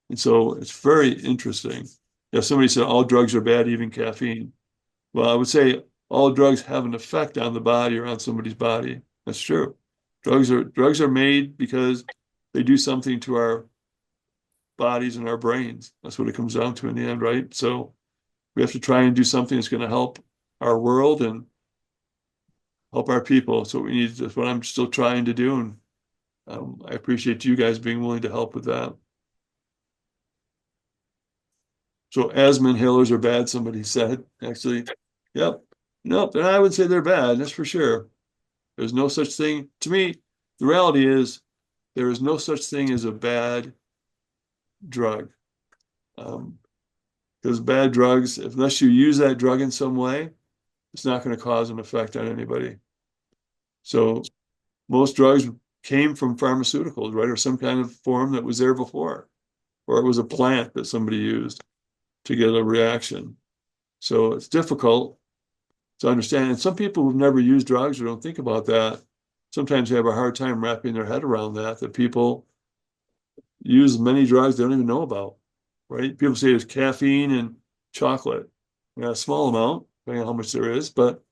And so it's very interesting. If somebody said all drugs are bad, even caffeine. Well, I would say all drugs have an effect on the body or on somebody's body. That's true. Drugs are made because they do something to our bodies and our brains. That's what it comes down to in the end, right? So we have to try and do something that's going to help our world and help our people. So we need. That's what I'm still trying to do, and I appreciate you guys being willing to help with that. So asthma inhalers are bad, somebody said, actually. Yep. Nope. And I would say they're bad, that's for sure. There's no such thing. To me, the reality is there is no such thing as a bad drug. Because bad drugs, unless you use that drug in some way, it's not going to cause an effect on anybody. So most drugs came from pharmaceuticals, right? Or some kind of form that was there before, or it was a plant that somebody used to get a reaction. So it's difficult to understand. And some people who've never used drugs or don't think about that sometimes have a hard time wrapping their head around that people use many drugs they don't even know about, right? People say there's caffeine and chocolate. Yeah, a small amount, depending on how much there is, but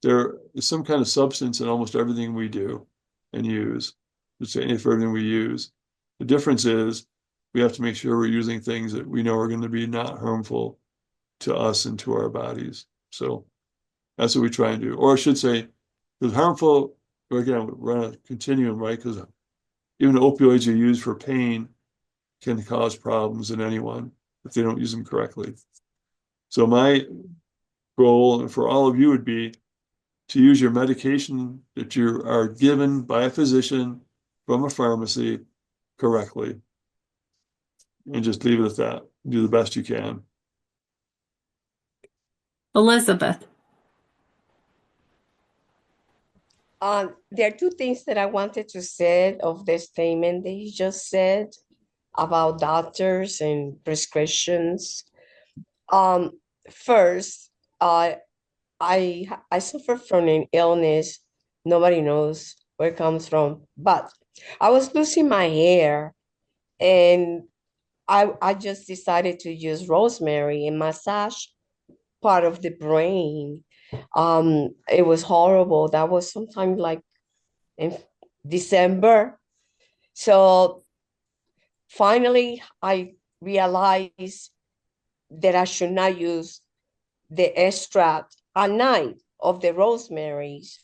there is some kind of substance in almost everything we do and use. The same for everything we use. The difference is we have to make sure we're using things that we know are going to be not harmful to us and to our bodies. So that's what we try and do. Or I should say, because harmful, again, we're on a continuum, right? Because even opioids are used for pain can cause problems in anyone if they don't use them correctly. So my goal for all of you would be to use your medication that you are given by a physician from a pharmacy correctly. And just leave it at that. Do the best you can. Elizabeth. There are two things that I wanted to say of the statement that you just said about doctors and prescriptions. First, I suffer from an illness. Nobody knows where it comes from, but I was losing my hair, and I just decided to use rosemary and massage part of the brain. It was horrible. That was sometime like in December. So finally, I realized that I should not use the extract at night of the rosemaries.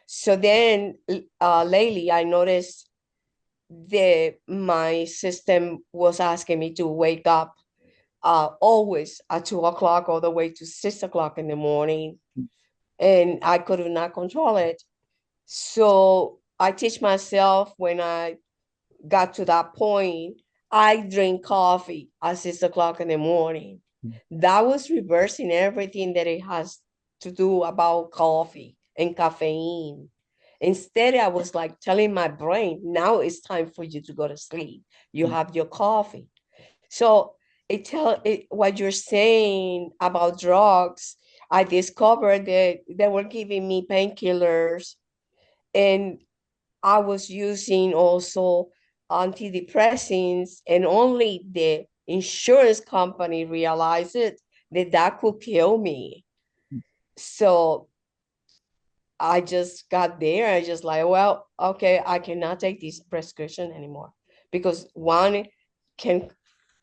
So then lately, I noticed that my system was asking me to wake up always at 2 o'clock all the way to 6 o'clock in the morning, and I could not control it. So I teach myself when I got to that point, I drink coffee at 6 o'clock in the morning. That was reversing everything that it has to do about coffee and caffeine. Instead, I was like telling my brain, now it's time for you to go to sleep. You have your coffee. So what you're saying about drugs. I discovered that they were giving me painkillers, and I was using also antidepressants, and only the insurance company realized it that that could kill me. So I just got there. I just like, well, okay, I cannot take this prescription anymore because one can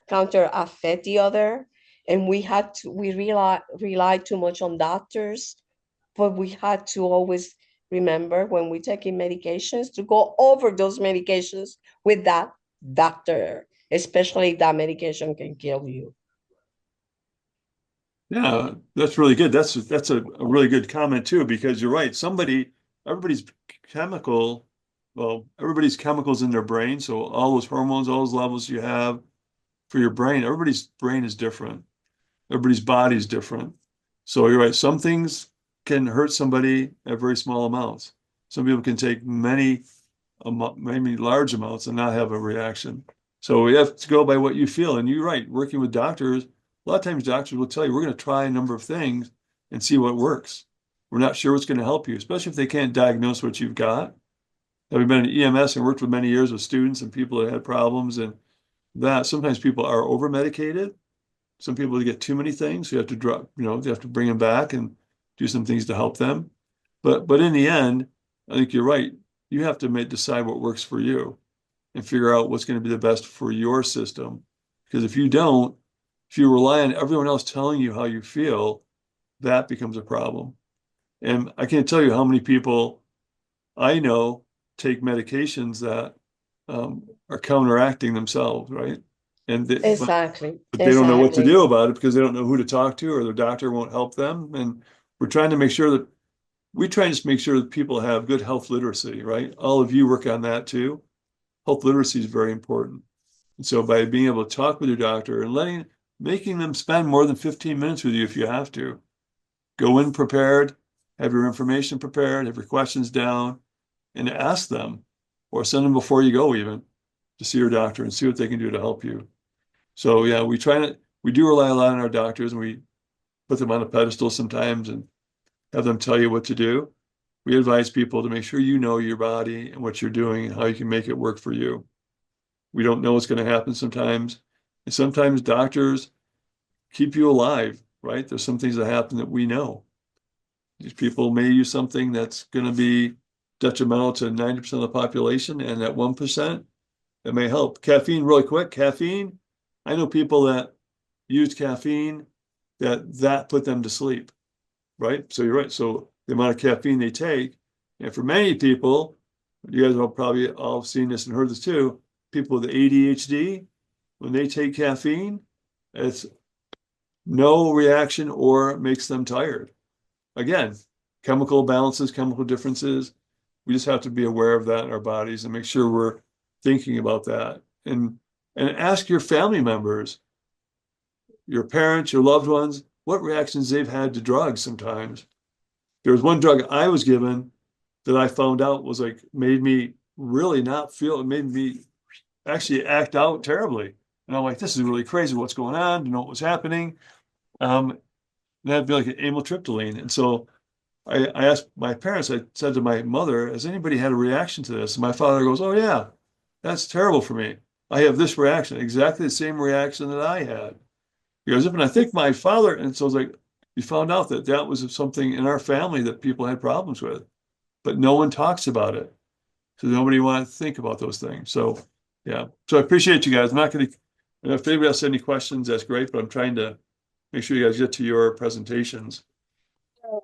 counter affect the other, and we rely too much on doctors, but we had to always remember when we're taking medications to go over those medications with that doctor, especially if that medication can kill you. Yeah, that's really good. That's a really good comment too, because you're right. Everybody's chemical, everybody's chemicals in their brain. So all those hormones, all those levels you have for your brain, everybody's brain is different. Everybody's body is different. So you're right. Some things can hurt somebody at very small amounts. Some people can take maybe large amounts and not have a reaction. So we have to go by what you feel. And you're right. Working with doctors, a lot of times doctors will tell you, we're going to try a number of things and see what works. We're not sure what's going to help you, especially if they can't diagnose what you've got. Having been in EMS and worked with many years with students and people that had problems, and that sometimes people are over medicated. Some people get too many things. So you have to drop, you have to bring them back and do some things to help them. But in the end, I think you're right. You have to decide what works for you and figure out what's going to be the best for your system. Because if you rely on everyone else telling you how you feel, that becomes a problem. And I can't tell you how many people I know take medications that are counteracting themselves, right? And they, Exactly. but they don't know what to Exactly. do about it because they don't know who to talk to, or their doctor won't help them. And we're trying to make sure that we try and just make sure that people have good health literacy, right? All of you work on that too. Health literacy is very important. And so by being able to talk with your doctor and making them spend more than 15 minutes with you if you have to, go in prepared, have your information prepared, have your questions down, and ask them, or send them before you go even to see your doctor and see what they can do to help you. So yeah, we do rely a lot on our doctors, and we put them on a pedestal sometimes and have them tell you what to do. We advise people to make sure you know your body and what you're doing and how you can make it work for you. We don't know what's going to happen sometimes. And sometimes doctors keep you alive, right? There's some things that happen that we know. These people may use something that's going to be detrimental to 90% of the population, and that 1%, it may help. Caffeine, really quick, caffeine. I know people that used caffeine that put them to sleep, right? So you're right. So the amount of caffeine they take, and for many people, you guys have probably all seen this and heard this too, people with ADHD, when they take caffeine, it's no reaction or makes them tired. Again, chemical balances, chemical differences. We just have to be aware of that in our bodies and make sure we're thinking about that. And ask your family members, your parents, your loved ones, what reactions they've had to drugs sometimes. There was one drug I was given that I found out was like made me really not feel, it made me actually act out terribly. And I'm like, this is really crazy. What's going on? To know what was happening. And that'd be like an amitriptyline. And so I asked my parents, I said to my mother, has anybody had a reaction to this? And my father goes, oh yeah, that's terrible for me. I have this reaction, exactly the same reaction that I had. He goes, and I think my father, and so I was like, we found out that that was something in our family that people had problems with, but no one talks about it. So nobody wanted to think about those things. So yeah, so I appreciate you guys. I'm not going to, if anybody else has any questions, that's great, but I'm trying to make sure you guys get to your presentations.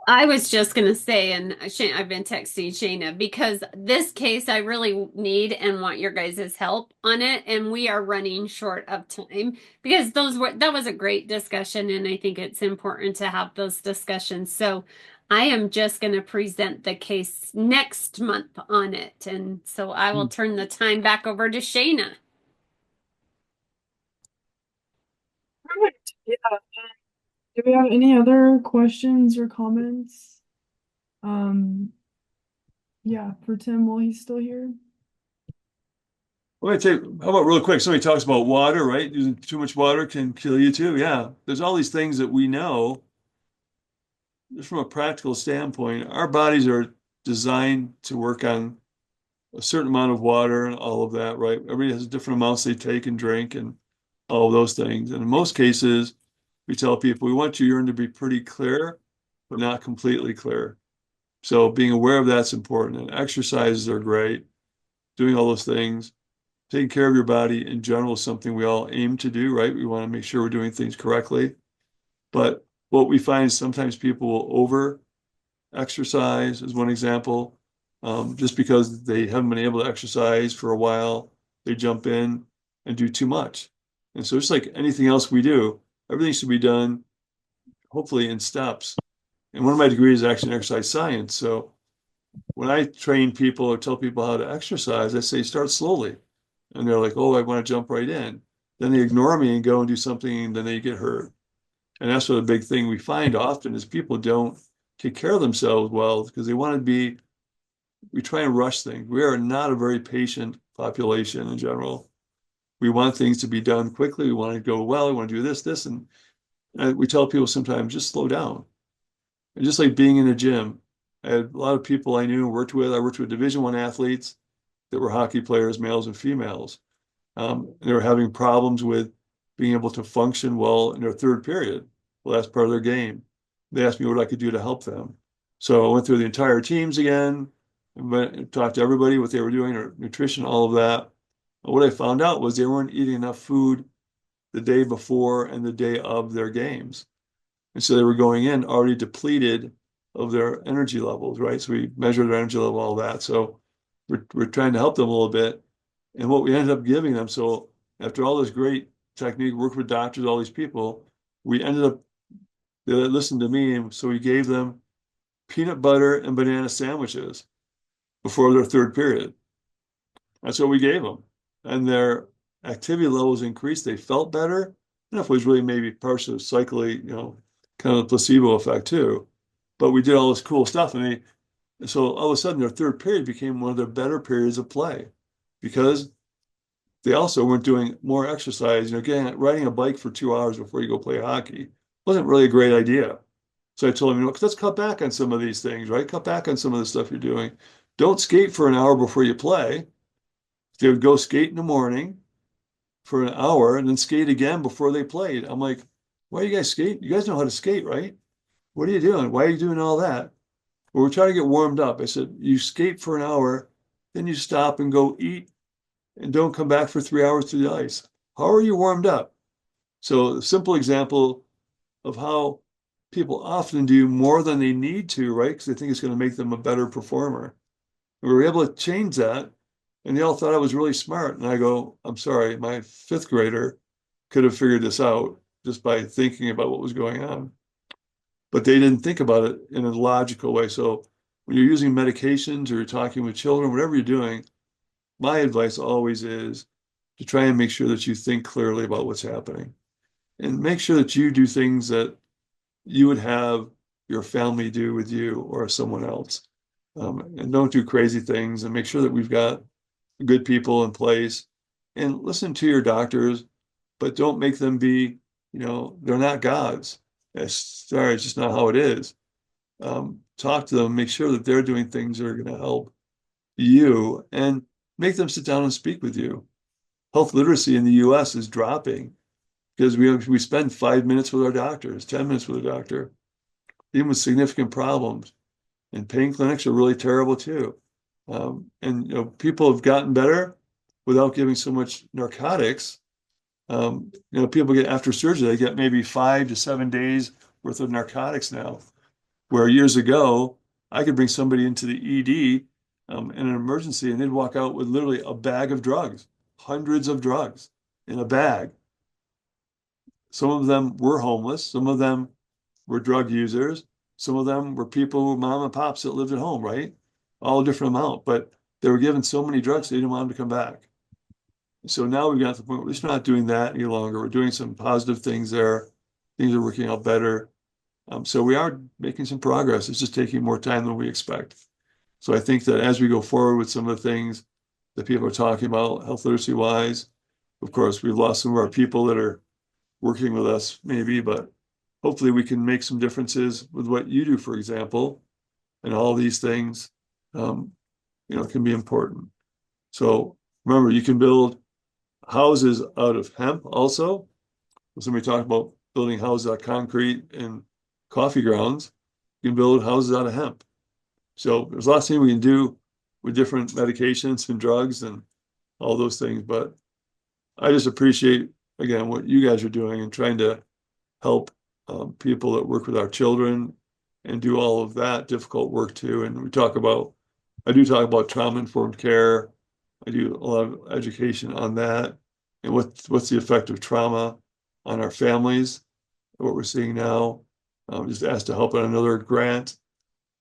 I was just gonna say, and I've been texting Shayna because this case I really need and want your guys' help on it, and we are running short of time because that was a great discussion, and I think it's important to have those discussions. So I am just gonna present the case next month on it, and so I will turn the time back over to Shayna. Perfect. Yeah. Do we have any other questions or comments? Yeah, for Tim while he's still here. Let me tell you, how about real quick? Somebody talks about water, right? Using too much water can kill you too. Yeah, there's all these things that we know. Just from a practical standpoint, our bodies are designed to work on a certain amount of water and all of that, right? Everybody has different amounts they take and drink and all of those things. And in most cases, we tell people we want your urine to be pretty clear, but not completely clear. So being aware of that's important. And exercises are great. Doing all those things, taking care of your body in general is something we all aim to do, right? We want to make sure we're doing things correctly. But what we find is sometimes people will over exercise, is one example. Just because they haven't been able to exercise for a while, they jump in and do too much. And so, just like anything else we do, everything should be done hopefully in steps. And one of my degrees is actually in exercise science. So, when I train people or tell people how to exercise, I say start slowly. And they're like, oh, I want to jump right in. Then they ignore me and go and do something, and then they get hurt. And that's what a big thing we find often is people don't take care of themselves well because they want to be, we try and rush things. We are not a very patient population in general. We want things to be done quickly. We want to go well. We want to do this. And we tell people sometimes just slow down. And just like being in a gym, I had a lot of people I knew and worked with. I worked with Division I athletes that were hockey players, males and females. They were having problems with being able to function well in their third period. Well, that's part of their game. They asked me what I could do to help them. So I went through the entire teams again, and talked to everybody what they were doing, their nutrition, all of that. And what I found out was they weren't eating enough food the day before and the day of their games. And so they were going in already depleted of their energy levels, right? So we measured their energy level, all that. So we're trying to help them a little bit. And what we ended up giving them, so after all this great technique, worked with doctors, all these people. We ended up, they listened to me, and so we gave them peanut butter and banana sandwiches before their third period. That's what we gave them. And their activity levels increased. They felt better. I don't know if it was really maybe partially cyclically, kind of a placebo effect too. But we did all this cool stuff. And so all of a sudden their third period became one of their better periods of play because they also weren't doing more exercise. Again, riding a bike for 2 hours before you go play hockey wasn't really a great idea. So I told him, let's cut back on some of these things, right? Cut back on some of the stuff you're doing. Don't skate for an hour before you play. They would go skate in the morning for an hour and then skate again before they played. I'm like, why are you guys skate? You guys know how to skate, right? What are you doing? Why are you doing all that? Well, we're trying to get warmed up. I said, you skate for an hour, then you stop and go eat and don't come back for 3 hours to the ice. How are you warmed up? So a simple example of how people often do more than they need to, right? Because they think it's going to make them a better performer. And we were able to change that. And they all thought I was really smart. And I go, I'm sorry, my fifth grader could have figured this out just by thinking about what was going on. But they didn't think about it in a logical way. So when you're using medications or you're talking with children, whatever you're doing, my advice always is to try and make sure that you think clearly about what's happening and make sure that you do things that you would have your family do with you or someone else. And don't do crazy things, and make sure that we've got good people in place, and listen to your doctors, but don't make them be, they're not gods. Sorry, it's just not how it is. Talk to them, make sure that they're doing things that are going to help you, and make them sit down and speak with you. Health literacy in the US is dropping because we spend 5 minutes with our doctors, 10 minutes with a doctor, even with significant problems. And pain clinics are really terrible too. And people have gotten better without giving so much narcotics. People get after surgery, they get maybe 5 to 7 days worth of narcotics now, where years ago I could bring somebody into the ED in an emergency and they'd walk out with literally a bag of drugs, hundreds of drugs in a bag. Some of them were homeless, some of them were drug users, some of them were people, mom and pops that lived at home, right? All a different amount, but they were given so many drugs they didn't want them to come back. So now we've got to the point where we're just not doing that any longer. We're doing some positive things there. Things are working out better. So we are making some progress. It's just taking more time than we expect. So I think that as we go forward with some of the things that people are talking about, health literacy wise, of course, we've lost some of our people that are working with us maybe, but hopefully we can make some differences with what you do, for example, and all these things, can be important. So remember, you can build houses out of hemp also. Somebody talked about building houses out of concrete and coffee grounds. You can build houses out of hemp. So there's lots of things we can do with different medications and drugs and all those things. But I just appreciate, again, what you guys are doing and trying to help people that work with our children and do all of that difficult work too. And I do talk about trauma-informed care. I do a lot of education on that and what's the effect of trauma on our families, what we're seeing now. Just asked to help on another grant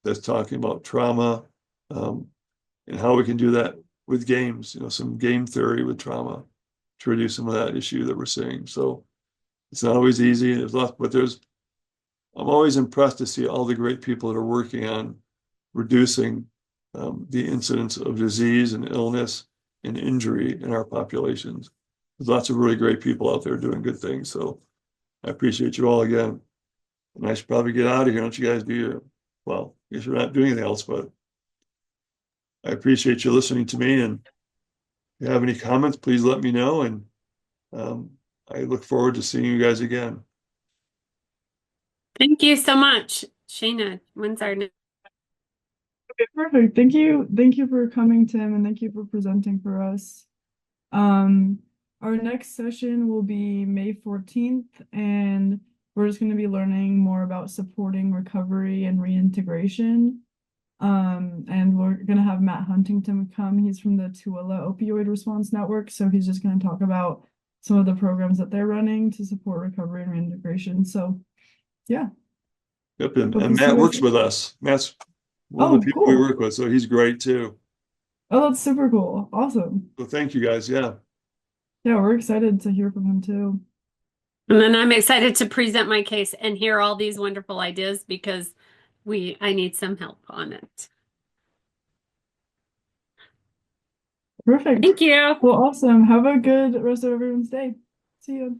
that's talking about trauma and how we can do that with games, some game theory with trauma to reduce some of that issue that we're seeing. So it's not always easy. I'm always impressed to see all the great people that are working on reducing the incidence of disease and illness and injury in our populations. There's lots of really great people out there doing good things. So I appreciate you all again. And I should probably get out of here. Don't you guys I guess you're not doing anything else, but I appreciate you listening to me. And if you have any comments, please let me know. And I look forward to seeing you guys again. Thank you so much. Shayna, when's our next? Okay, perfect. Thank you. Thank you for coming, Tim, and thank you for presenting for us. Our next session will be May 14th, and we're just going to be learning more about supporting recovery and reintegration. And we're going to have Matt Huntington come. He's from the Tooele Opioid Response Network, so he's just going to talk about some of the programs that they're running to support recovery and reintegration. So yeah. Yep, and Hope to see Matt you works guys. with us. Matt's one of the Oh, people we cool. work with, so he's great too. Oh, that's super cool. Awesome. So thank you guys. Yeah. Yeah, we're excited to hear from him too. And then I'm excited to present my case and hear all these wonderful ideas because I need some help on it. Perfect. Thank you. Well, awesome. Have a good rest of everyone's day. See you.